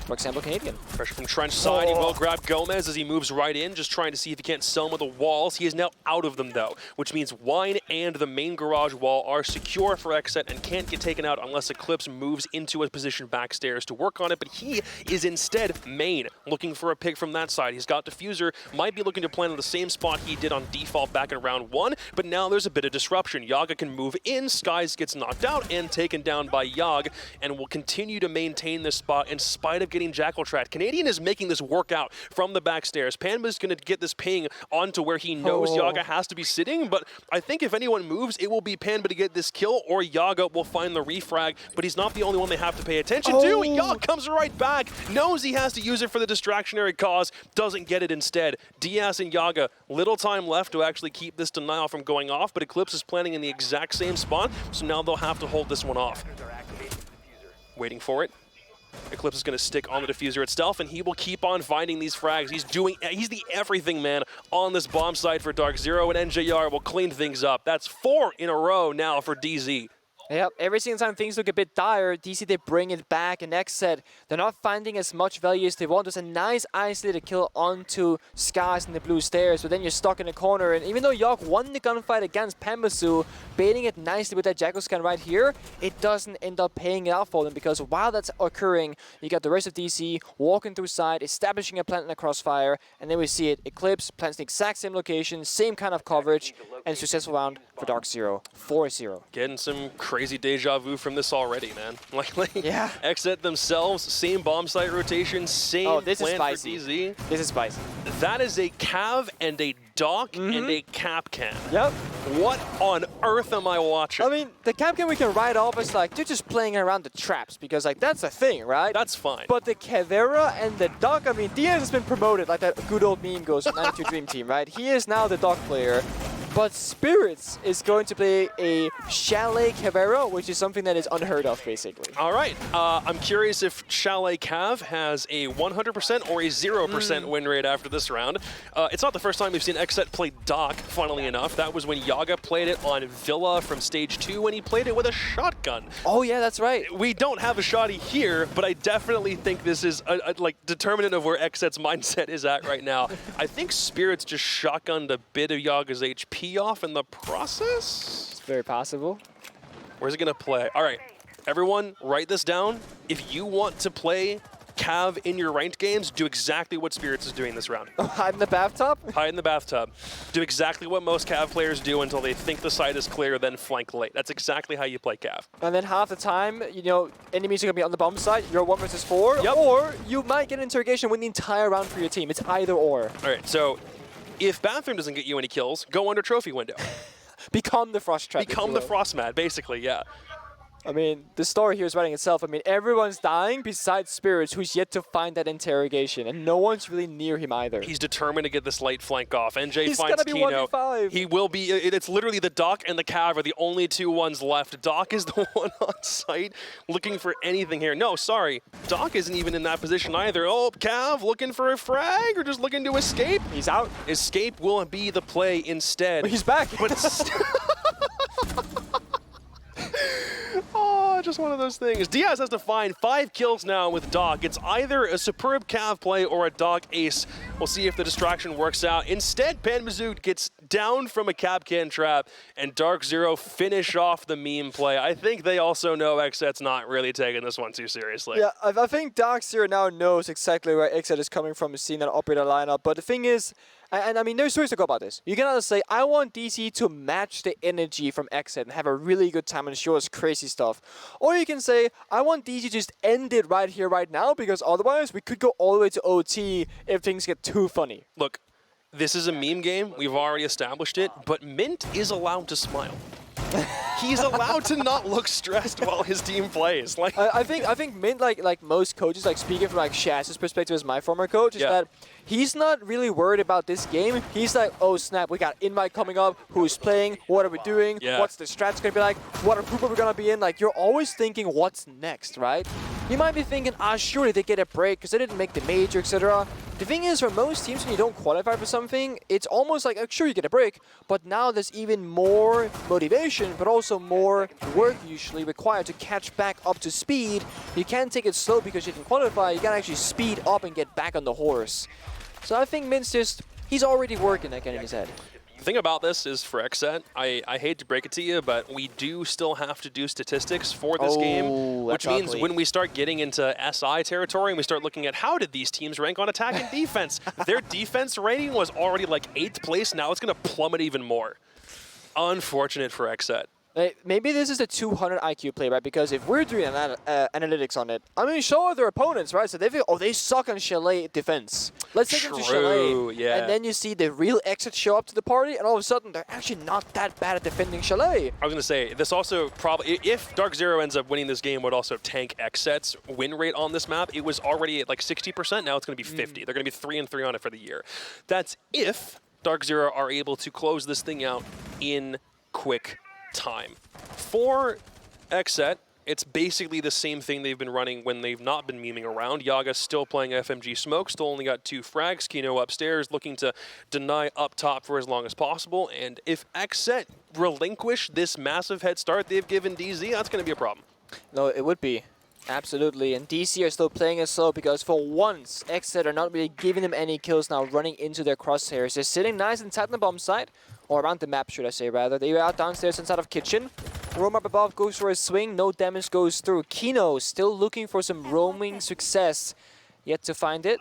for example, Canadian. Pressure from trench side. He will grab Gomez as he moves right in, just trying to see if he can't sell him with the walls. He is now out of them, though, which means Wine and the main garage wall are secure for XSET and can't get taken out unless Eclipse moves into a position backstairs to work on it. But he is instead main, looking for a pick from that side. He's got Diffuser, might be looking to plan on the same spot he did on default back in round 1, but now there's a bit of disruption. Yaga can move in, Skies gets knocked out and taken down by Yag, and will continue to maintain this spot in spite of getting Jackal trapped. Canadian is making this work out from the backstairs. Panba's going to get this ping onto where he knows Yaga has to be sitting, but I think if anyone moves, it will be Panba to get this kill, or Yaga will find the refrag, but he's not the only one they have to pay attention to. Yaga comes right back, knows he has to use it for the distractionary cause, doesn't get it instead. Diaz and Yaga, little time left to actually keep this denial from going off, but Eclipse is planning in the exact same spot, so now they'll have to hold this one off. Waiting for it. Eclipse is going to stick on the diffuser itself, and he will keep on finding these frags. He's the everything man on this bomb site for DarkZero, and NJR will clean things up. That's 4 in a row now for DZ. Yep, every single time things look a bit dire, DC, they bring it back, and XSET, they're not finding as much value as they want. There's a nice isolated kill onto Skies in the blue stairs, but then you're stuck in a corner, and even though York won the gunfight against Pambasu, baiting it nicely with that Jackal scan right here, it doesn't end up paying it out for them, because while that's occurring, you got the rest of DC walking through side, establishing a plant in a crossfire, and then we see it, Eclipse plants the exact same location, same kind of coverage, and successful round for DarkZero, 4-0. Getting some crazy deja vu from this already, man. Like yeah. XSET themselves, same bomb site rotation, same plan for DZ. This is spicy. That is a Cav and a Doc and a Capcan. Yep. What on earth am I watching? I mean, the Capcan we can write off as like, they're just playing around the traps, because like, that's a thing, right? That's fine. But the Caveira and the Doc, I mean, Diaz has been promoted, like that good old meme goes, 92 Dream Team, right? He is now the Doc player. But Spirits is going to play a Chalet Caveira, which is something that is unheard of, basically. All right. I'm curious if Chalet Cav has a 100% or a 0% win rate after this round. It's not the first time we've seen XSET play Doc, funnily enough. That was when Yaga played it on Villa from Stage 2 when he played it with a shotgun. Oh, yeah, that's right. We don't have a shotty here, but I definitely think this is a like determinant of where XSET's mindset is at right now. I think Spirits just shotgunned a bit of Yaga's HP off in the process? It's very possible. Where's it gonna play? All right, everyone write this down. If you want to play Cav in your ranked games, do exactly what Spirits is doing this round. Hide in the bathtub? Hide in the bathtub. Do exactly what most Cav players do until they think the site is clear, then flank late. That's exactly how you play Cav. And then half the time, you know, enemies are going to be on the bomb side, you're 1 versus 4, Yep. or you might get an interrogation win the entire round for your team. It's either or. All right, so if Bathroom doesn't get you any kills, go under Trophy Window. Become the Frost Trap. Become the Frost Mat, basically, yeah. I mean, the story here is writing itself. I mean, everyone's dying besides Spirits, who's yet to find that interrogation, and no one's really near him either. He's determined to get this late flank off. NJ He's finds gonna be Kino. 1v5. He will be. It's literally the Doc and the Cav are the only 2 ones left. Doc is the one on site looking for anything here. No, sorry. Doc isn't even in that position either. Oh, Cav looking for a frag or just looking to escape? He's out. Escape will be the play instead. He's back. But it's oh, just one of those things. Diaz has to find 5 kills now with Doc. It's either a superb Cav play or a Doc ace. We'll see if the distraction works out. Instead, Panbazoot gets down from a Capcan trap, and DarkZero finish off the meme play. I think they also know XSET's not really taking this one too seriously. Yeah, I think DarkZero now knows exactly where XSET is coming from, seeing that operator lineup. But the thing is, and I mean, there's ways to go about this. You can either say, I want DC to match the energy from XSET and have a really good time and show us crazy stuff. Or you can say, I want DC to just end it right here, right now, because otherwise we could go all the way to OT if things get too funny. Look, this is a meme game. We've already established it, but Mint is allowed to smile. He's allowed to not look stressed while his team plays. Like I think Mint, like most coaches, like speaking from like Shaz's perspective as my former coach, is that he's not really worried about this game. He's like, oh snap, we got invite coming up. Who's playing? What are we doing? Yeah. What's the strats gonna be like? What group are we gonna be in? Like, you're always thinking what's next, right? You might be thinking, surely they get a break because they didn't make the major, etc. The thing is, for most teams, when you don't qualify for something, it's almost like, sure, you get a break, but now there's even more motivation, but also more work usually required to catch back up to speed. You can't take it slow because you didn't qualify. You can actually speed up and get back on the horse. So I think Min's he's already working again in his head. The thing about this is for XSET, I hate to break it to you, but we do still have to do statistics for this game, which means when we start getting into SI territory and we start looking at how did these teams rank on attack and defense, their defense rating was already like 8th place. Now it's going to plummet even more. Unfortunate for XSET. Maybe this is a 200 IQ play, right? Because if we're doing analytics on it, I mean, show their opponents, right? So they feel, they suck on Chalet defense. Let's take them to Chalet. Yeah. And then you see the real XSET show up to the party, and all of a sudden, they're actually not that bad at defending Chalet. I was going to say, this also probably, if DarkZero ends up winning this game, would also tank XSET's win rate on this map. It was already at like 60%. Now it's going to be 50. They're going to be 3-3 on it for the year. That's if DarkZero are able to close this thing out in quick time. For XSET, it's basically the same thing they've been running when they've not been memeing around. Yaga's still playing FMG Smoke, still only got 2 frags. Kino upstairs looking to deny up top for as long as possible. And if XSET relinquish this massive head start they've given DZ, that's going to be a problem. No, it would be. Absolutely. And DC are still playing it slow because for once, XSET are not really giving them any kills now, running into their crosshairs. They're sitting nice inside the bomb site, or around the map, should I say, rather. They're out downstairs inside of kitchen. Roam up above, goes for a swing, no damage goes through. Kino still looking for some roaming success, yet to find it.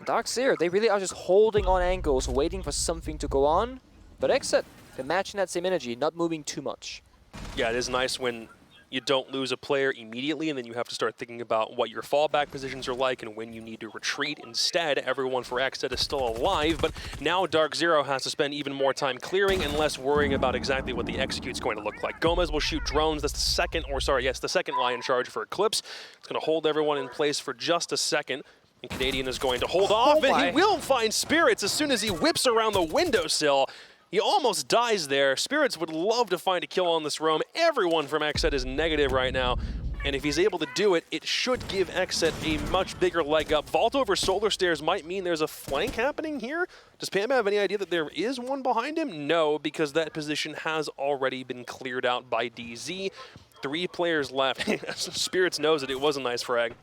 DarkZero, they really are just holding on angles, waiting for something to go on. But XSET, they're matching that same energy, not moving too much. Yeah, it is nice when you don't lose a player immediately, and then you have to start thinking about what your fallback positions are like and when you need to retreat. Instead, everyone for XSET is still alive, but now DarkZero has to spend even more time clearing and less worrying about exactly what the execute's going to look like. Gomez will shoot drones. That's the second line charge for Eclipse. It's going to hold everyone in place for just a second. And Canadian is going to hold off, and he will find Spirits as soon as he whips around the windowsill. He almost dies there. Spirits would love to find a kill on this roam. Everyone from XSET is negative right now. And if he's able to do it, it should give XSET a much bigger leg up. Vault over Solar Stairs might mean there's a flank happening here. Does Pam have any idea that there is one behind him? No, because that position has already been cleared out by DZ. 3 players left. Spirits knows it was a nice frag.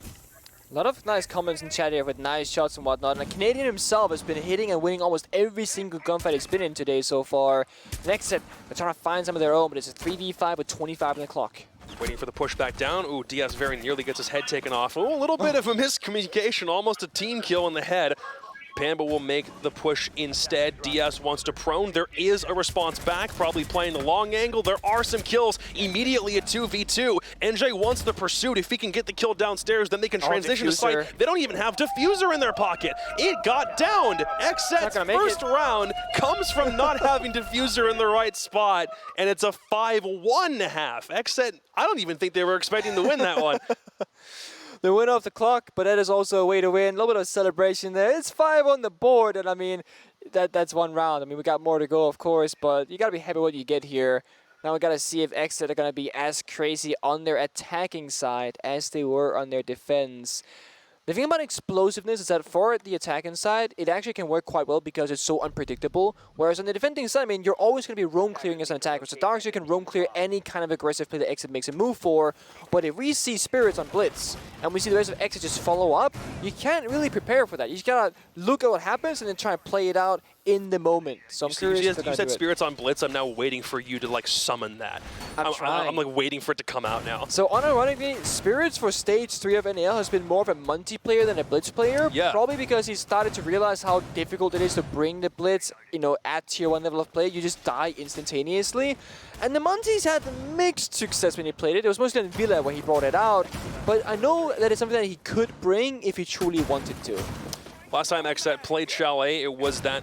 A lot of nice comments in chat here with nice shots and whatnot. And Canadian himself has been hitting and winning almost every single gunfight he's been in today so far. Next set, they're trying to find some of their own, but it's a 3v5 with 25 on the clock. Waiting for the push back down. Ooh, Diaz very nearly gets his head taken off. Oh, a little bit of a miscommunication, almost a team kill in the head. Pamba will make the push instead. Diaz wants to prone. There is a response back, probably playing the long angle. There are some kills immediately at 2v2. NJ wants the pursuit. If he can get the kill downstairs, then they can transition to site. They don't even have Diffuser in their pocket. It got downed. XSET's first round comes from not having Diffuser in the right spot, and it's a 5-1 half. XSET, I don't even think they were expecting to win that one. The win off the clock, but that is also a way to win. A little bit of celebration there. It's 5 on the board, and I mean, that's one round. I mean, we got more to go, of course, but you got to be happy with what you get here. Now we got to see if XSET are going to be as crazy on their attacking side as they were on their defense. The thing about explosiveness is that for the attacking side, it actually can work quite well because it's so unpredictable. Whereas on the defending side, I mean, you're always going to be roam clearing as an attacker. So DarkZero can roam clear any kind of aggressive play that XSET makes a move for. But if we see Spirits on Blitz, and we see the rest of XSET just follow up, you can't really prepare for that. You just got to look at what happens and then try and play it out in the moment. So I'm curious if they're gonna do it. You said Spirits on Blitz. I'm now waiting for you to like summon that. I'm like waiting for it to come out now. So unironically, Spirits for stage 3 of NAL has been more of a multiplayer than a Blitz player. Yeah. Probably because he started to realize how difficult it is to bring the Blitz, you know, at tier 1 level of play. You just die instantaneously. And the Monty's had mixed success when he played it. It was mostly in Villa where he brought it out. But I know that it's something that he could bring if he truly wanted to. Last time XSET played Chalet, it was that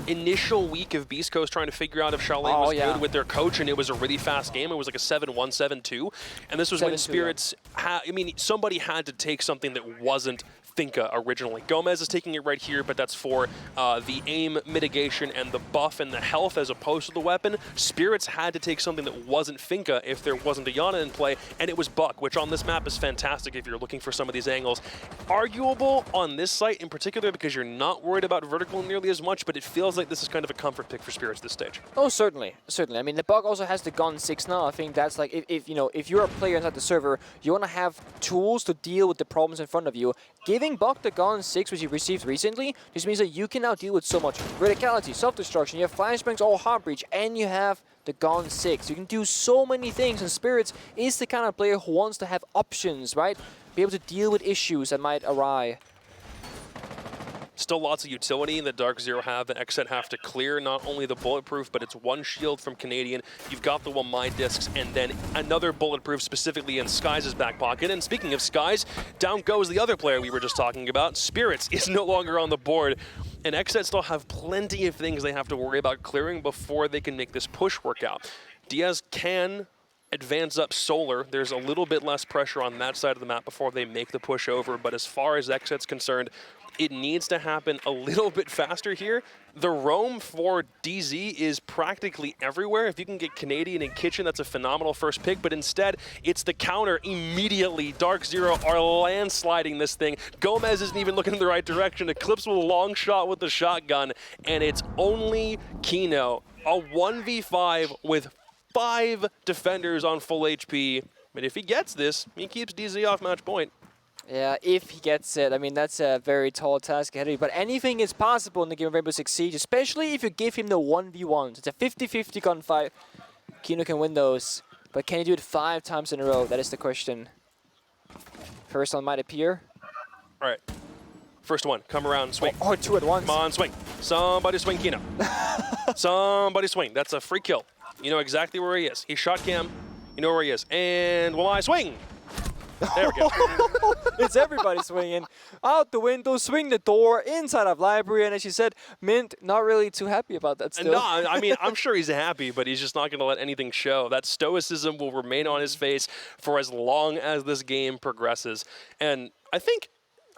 initial week of Beast Coast trying to figure out if Chalet was good with their coach, and it was a really fast game. It was like a 7-1, 7-2. And this was when Spirits, I mean, somebody had to take something that wasn't Finka originally. Gomez is taking it right here, but that's for the aim mitigation and the buff and the health as opposed to the weapon. Spirits had to take something that wasn't Finka if there wasn't a Yana in play, and it was Buck, which on this map is fantastic if you're looking for some of these angles. Arguable on this site in particular because you're not worried about vertical nearly as much, but it feels like this is kind of a comfort pick for Spirits this stage. Oh, certainly. I mean, the Buck also has the Gun 6 now. I think that's like, if you're a player inside the server, you want to have tools to deal with the problems in front of you. Giving Buck the Gun 6, which he received recently, just means that you can now deal with so much verticality, self-destruction, you have flashbangs, all heart breach, and you have the Gun 6. You can do so many things, and Spirits is the kind of player who wants to have options, right? Be able to deal with issues that might arise. Still lots of utility that DarkZero have that XSET have to clear. Not only the bulletproof, but it's one shield from Canadian. You've got the Wamai discs, and then another bulletproof specifically in Skies' back pocket. And speaking of Skies, down goes the other player we were just talking about. Spirits is no longer on the board. And XSET still have plenty of things they have to worry about clearing before they can make this push work out. Diaz can advance up Solar. There's a little bit less pressure on that side of the map before they make the push over. But as far as XSET's concerned, it needs to happen a little bit faster here. The roam for DZ is practically everywhere. If you can get Canadian and Kitchen, that's a phenomenal first pick, but instead, it's the counter immediately. DarkZero are landsliding this thing. Gomez isn't even looking in the right direction. Eclipse with a long shot with the shotgun, and it's only Kino. A 1v5 with 5 defenders on full HP. But if he gets this, he keeps DZ off match point. Yeah, if he gets it, I mean, that's a very tall task ahead of you. But anything is possible in the game of Rainbow Six Siege, especially if you give him the 1v1s. It's a 50-50 gunfight. Kino can win those, but can he do it 5 times in a row? That is the question. First one might appear. All right. First one, come around, swing. Or 2 at once. Come on, swing. Somebody swing Kino. Somebody swing. That's a free kill. You know exactly where he is. He shot cam. You know where he is. And will I swing? There we go. It's everybody swinging. Out the window, swing the door, inside of library, and as you said, Mint not really too happy about that still. No, I mean, I'm sure he's happy, but he's just not going to let anything show. That stoicism will remain on his face for as long as this game progresses. And I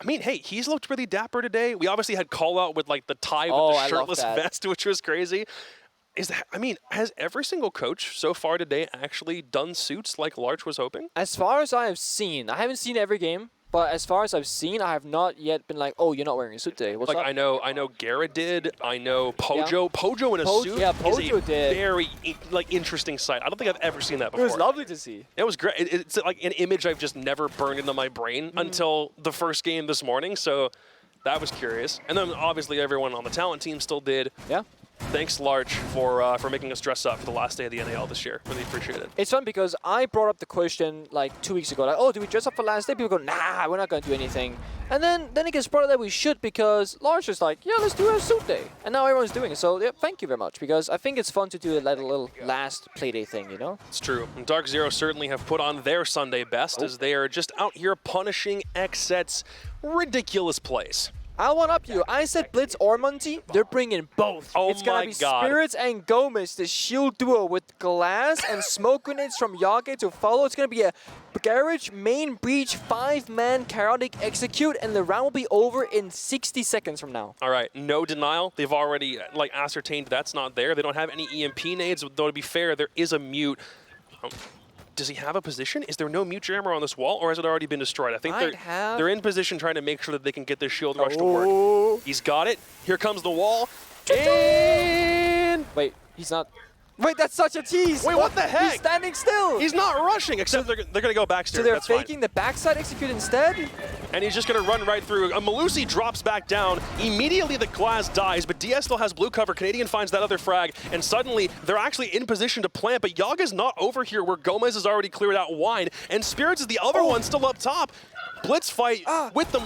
mean, hey, he's looked really dapper today. We obviously had call out with like the tie with the shirtless vest, which was crazy. Has every single coach so far today actually done suits like Larch was hoping? As far as I have seen, I haven't seen every game, but as far as I've seen, I have not yet been like, oh, you're not wearing a suit today. What's up? I know Garrett did. I know Pojo. Yeah. Pojo in a suit Pojo is a very interesting sight. I don't think I've ever seen that before. It was lovely to see. It was great. It's like an image I've just never burned into my brain until the first game this morning. So that was curious. And then obviously everyone on the talent team still did. Yeah. Thanks, Larch, for making us dress up for the last day of the NAL this year. Really appreciate it. It's fun because I brought up the question like 2 weeks ago, like, oh, do we dress up for last day? People go, nah, we're not going to do anything. And then it gets brought up that we should because Larch is like, yeah, let's do a suit day. And now everyone's doing it. So yeah, thank you very much because I think it's fun to do a little last Playday thing, you know? It's true. And DarkZero certainly have put on their Sunday best as they are just out here punishing XSET's ridiculous plays. I'll one-up you. I said Blitz or Monty. They're bringing both. Oh it's gonna my be God. Spirits and Gomez, the shield duo with glass and smoke grenades from Yage to follow. It's gonna be a garage, main breach, 5-man chaotic execute, and the round will be over in 60 seconds from now. All right, no denial. They've already ascertained that's not there. They don't have any EMP nades, though to be fair, there is a mute. Does he have a position? Is there no mute jammer on this wall, or has it already been destroyed? I think they're in position trying to make sure that they can get their shield rush to work. He's got it. Here comes the wall. And wait, he's not. Wait, that's such a tease. Wait, what the heck? He's standing still. He's not rushing, except they're going to go backstairs. So they're that's faking fine. the backside execute instead? And he's just going to run right through. Malusi drops back down. Immediately the glass dies, but DS still has blue cover. Canadian finds that other frag, and suddenly they're actually in position to plant, but Yaga's not over here where Gomez has already cleared out Wine, and Spirits is the other one still up top. Blitz fight with them.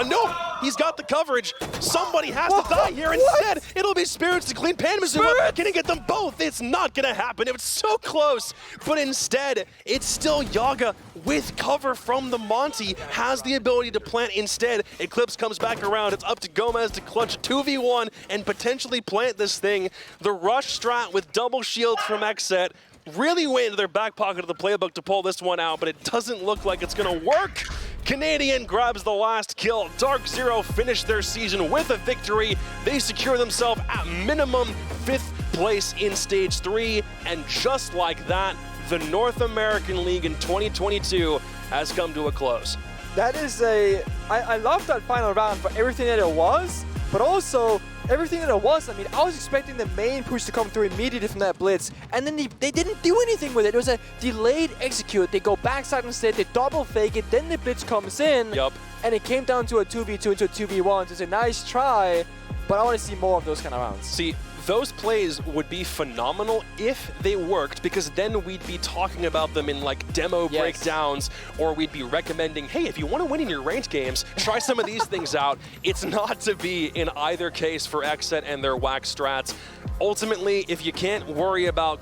No, he's got the coverage. Somebody has to die here. Instead, it'll be Spirits to clean Panmizu up. Can he get them both? It's not going to happen. It was so close. But instead, it's still Yaga with cover from the Monty. Has the ability to plant instead. Eclipse comes back around. It's up to Gomez to clutch 2v1 and potentially plant this thing. The rush strat with double shields from XSET really went into their back pocket of the playbook to pull this one out, but it doesn't look like it's going to work. Canadian grabs the last kill. DarkZero finished their season with a victory. They secure themselves at minimum 5th place in Stage 3. And just like that, the North American League in 2022 has come to a close. That is I love that final round for everything that it was, but also everything that it was. I mean, I was expecting the main push to come through immediately from that blitz, and then they didn't do anything with it. It was a delayed execute. They go backside instead, they double fake it, then the blitz comes in, and it came down to a 2v2 into a 2v1. So it's a nice try, but I want to see more of those kind of rounds. See, those plays would be phenomenal if they worked, because then we'd be talking about them in like demo breakdowns, or we'd be recommending, hey, if you want to win in your ranked games, try some of these things out. It's not to be in either case for XSET and their whack strats. Ultimately, if you can't worry about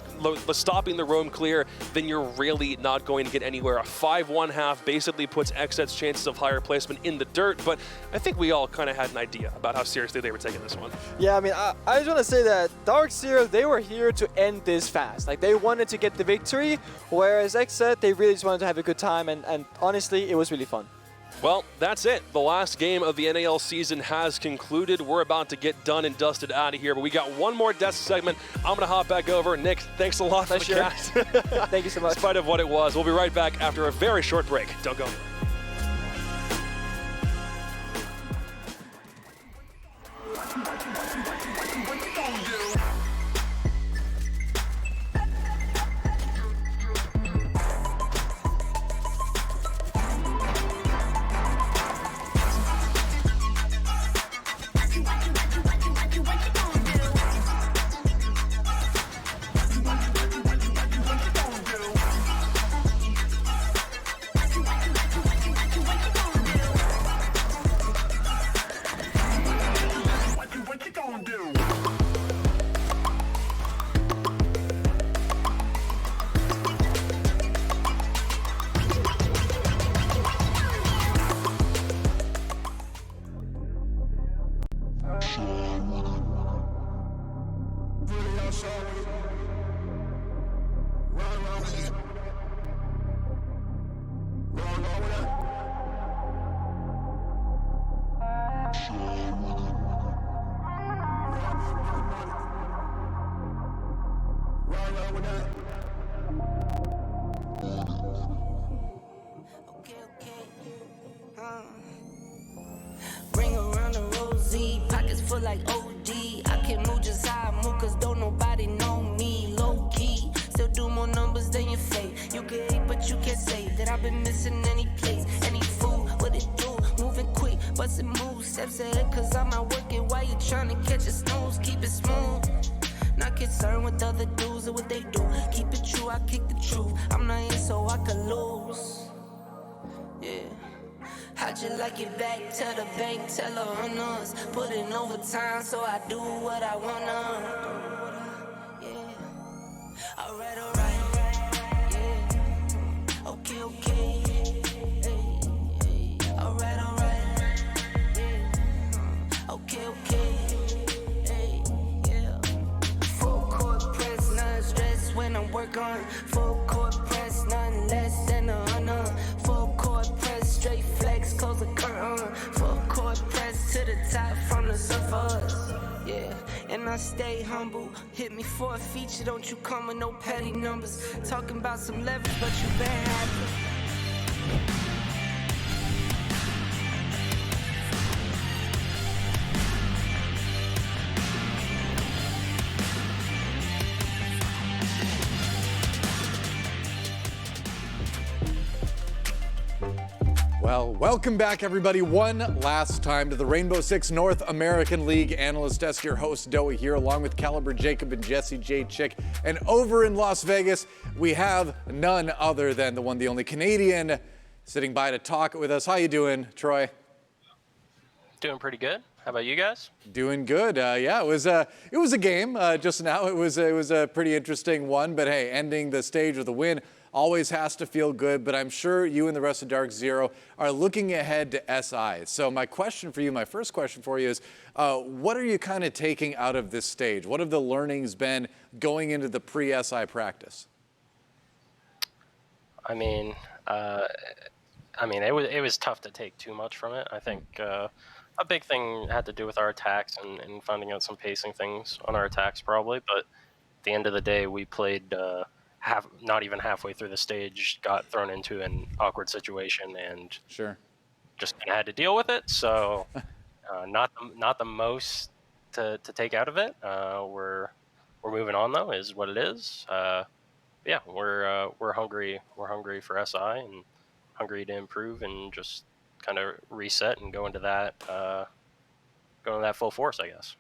stopping the roam clear, then you're really not going to get anywhere. A 5-1 half basically puts XSET's chances of higher placement in the dirt, but I think we all kind of had an idea about how seriously they were taking this one. Yeah, I mean, I just want to say that DarkZero, they were here to end this fast. Like, they wanted to get the victory, whereas XSET, they really just wanted to have a good time, and honestly, it was really fun. Well, that's it. The last game of the NAL season has concluded. We're about to get done and dusted out of here, but we got one more desk segment. I'm going to hop back over. Nick, thanks a lot for the cast. Thank you so much. In spite of what it was, we'll be right back after a very short break. Don't go anywhere. Bring around the rosy, pockets full like OD. I can move just how I move, cause don't nobody know me. Low key, still do more numbers than your fate. You can hate, but you can't say that I've been missing any place. Any fool, what it do? Moving quick, bustin' moves, steps ahead, cause I'm out working while you trying to catch a snooze. Keep it smooth. Not concerned with other dudes or what they do. Keep it true, I kick the truth. I'm not here so I can lose. Yeah. How'd you like it back? Tell the bank, tell her on us. Put in overtime so I do what I wanna. Yeah. Alright, yeah. Okay. Hey. Alright. Yeah. Okay. Hey. Yeah. Full court press, none stress when I'm working. Full court press, none less than 100. Full court press, straight flex, close the curtain. Full court press to the top from the surface. Yeah, and I stay humble. Hit me for a feature, don't you come with no petty numbers. Talking about some leverage, but you been happy. Well, welcome back, everybody, one last time to the Rainbow Six North American League Analyst Desk. Your host, Doey, here, along with Caliber Jacob and Jesse J. Chick. And over in Las Vegas, we have none other than the one, the only Canadian sitting by to talk with us. How you doing, Troy? Doing pretty good. How about you guys? Doing good. Yeah, it was a game just now. It was a pretty interesting one. But hey, ending the stage with a win always has to feel good, but I'm sure you and the rest of DarkZero are looking ahead to SI. So my first question for you is, what are you kind of taking out of this stage? What have the learnings been going into the pre-SI practice? I mean, I mean, it was tough to take too much from it. I think a big thing had to do with our attacks and finding out some pacing things on our attacks probably. But at the end of the day, we played not even halfway through the stage, got thrown into an awkward situation and just kind of had to deal with it. So not the most to take out of it. We're moving on though, is what it is. Yeah, we're hungry. We're hungry for SI and hungry to improve and just kind of reset and go into that full force, I guess.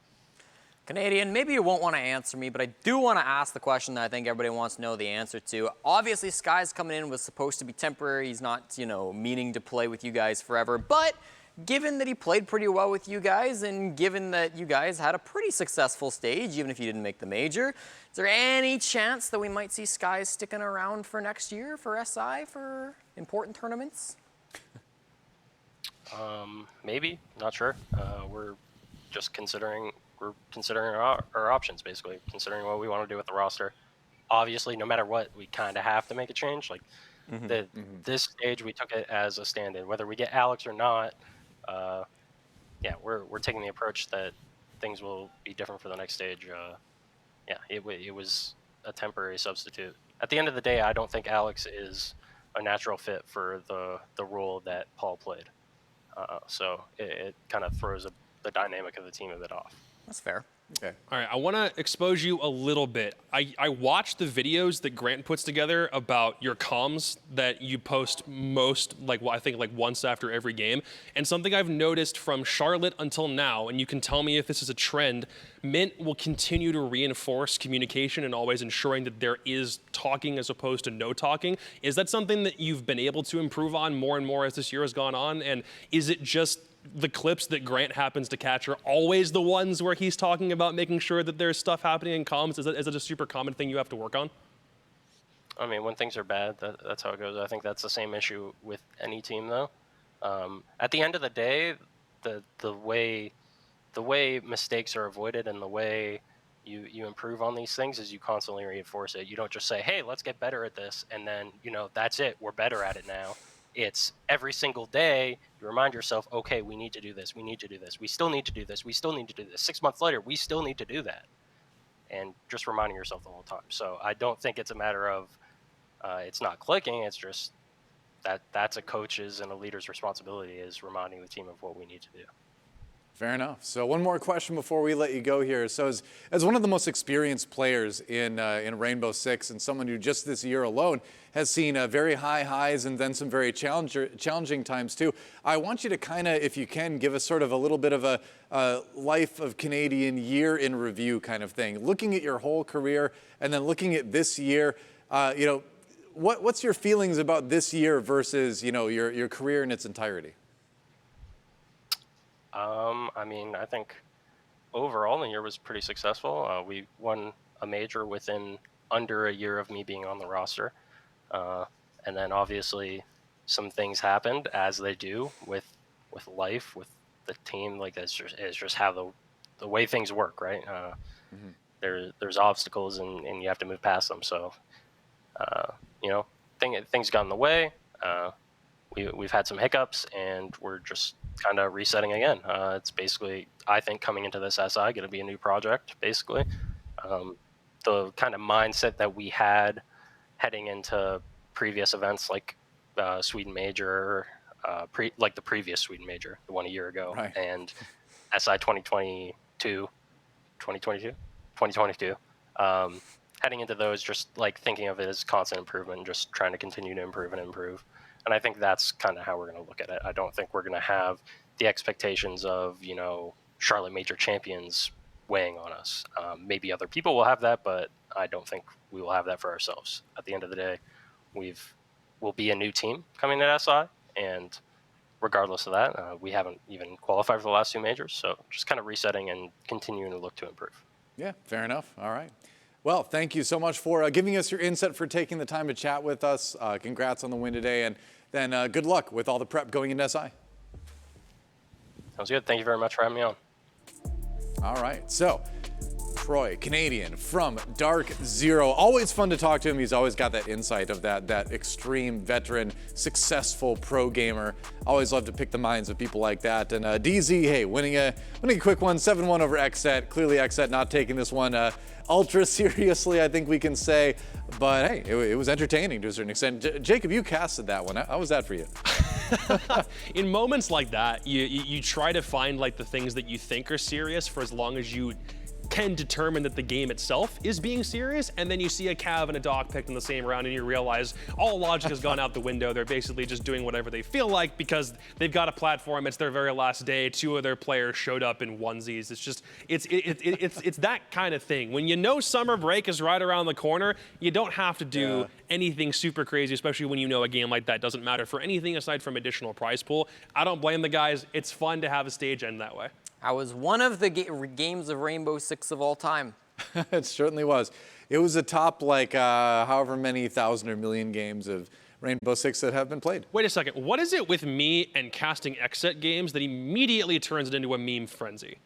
Canadian, maybe you won't want to answer me, but I do want to ask the question that I think everybody wants to know the answer to. Obviously, Sky's coming in was supposed to be temporary. He's not, meaning to play with you guys forever. But given that he played pretty well with you guys, and given that you guys had a pretty successful stage, even if you didn't make the major, is there any chance that we might see Sky sticking around for next year for SI for important tournaments? Maybe, not sure. We're just considering our options, basically, considering what we want to do with the roster. Obviously, no matter what, we kind of have to make a change. Like, this stage, we took it as a stand-in. Whether we get Alex or not, yeah, we're taking the approach that things will be different for the next stage. Yeah, it was a temporary substitute. At the end of the day, I don't think Alex is a natural fit for the role that Paul played. So it kind of throws the dynamic of the team a bit off. That's fair. Okay. All right, I want to expose you a little bit. I watched the videos that Grant puts together about your comms that you post I think once after every game. And something I've noticed from Charlotte until now, and you can tell me if this is a trend, Mint will continue to reinforce communication and always ensuring that there is talking as opposed to no talking. Is that something that you've been able to improve on more and more as this year has gone on? And is it just the clips that Grant happens to catch are always the ones where he's talking about making sure that there's stuff happening in comms? Is it a super common thing you have to work on? I mean, when things are bad, that's how it goes. I think that's the same issue with any team, though. At the end of the day, the way mistakes are avoided and the way you improve on these things is you constantly reinforce it. You don't just say, hey, let's get better at this, and then, that's it. We're better at it now. It's every single day you remind yourself, okay, we need to do this. We need to do this. We still need to do this. We still need to do this. 6 months later, we still need to do that. And just reminding yourself the whole time. So I don't think it's a matter of it's not clicking. It's just that's a coach's and a leader's responsibility, is reminding the team of what we need to do. Fair enough. So one more question before we let you go here. So as one of the most experienced players in Rainbow Six, and someone who just this year alone has seen very high highs and then some very challenging times too, I want you to kind of, if you can, give us sort of a little bit of a life of Canadian year in review kind of thing. Looking at your whole career and then looking at this year, what's your feelings about this year versus your career in its entirety? I mean, I think overall the year was pretty successful. We won a major within under a year of me being on the roster. And then obviously some things happened, as they do with life, with the team. Like it's just how the way things work, right? There's obstacles and you have to move past them. So, things got in the way. We've had some hiccups, and we're just kind of resetting again. It's basically, I think, coming into this SI, going to be a new project, basically. The kind of mindset that we had heading into previous events like Sweden Major, like the previous Sweden Major, the one a year ago, right, and SI 2022, heading into those, just like thinking of it as constant improvement and just trying to continue to improve and improve. And I think that's kind of how we're going to look at it. I don't think we're going to have the expectations of, Charlotte Major champions weighing on us. Maybe other people will have that, but I don't think we will have that for ourselves. At the end of the day, we'll be a new team coming to SI, and regardless of that, we haven't even qualified for the last two majors. So just kind of resetting and continuing to look to improve. Yeah, fair enough. All right. Well, thank you so much for giving us your insight, for taking the time to chat with us. Congrats on the win today, and then good luck with all the prep going into SI. Sounds good. Thank you very much for having me on. All right. So Troy, Canadian from DarkZero. Always fun to talk to him. He's always got that insight of that extreme veteran, successful pro gamer. Always love to pick the minds of people like that. And DZ, hey, winning a quick one, 7-1 over XSET. Clearly XSET not taking this one ultra seriously, I think we can say. But hey, it was entertaining to a certain extent. Jacob, you casted that one. How was that for you? In moments like that, you try to find like the things that you think are serious for as long as you can determine that the game itself is being serious, and then you see a Cav and a Doc picked in the same round and you realize all logic has gone out the window. They're basically just doing whatever they feel like because they've got a platform. It's their very last day. 2 of their players showed up in onesies. It's just, it's that kind of thing. When you know summer break is right around the corner, you don't have to do anything super crazy, especially when you know a game like that doesn't matter for anything aside from additional prize pool. I don't blame the guys. It's fun to have a stage end that way. I was one of the games of Rainbow Six of all time. It certainly was. It was a top, like, however many thousand or million games of Rainbow Six that have been played. Wait a second. What is it with me and casting XSET games that immediately turns it into a meme frenzy?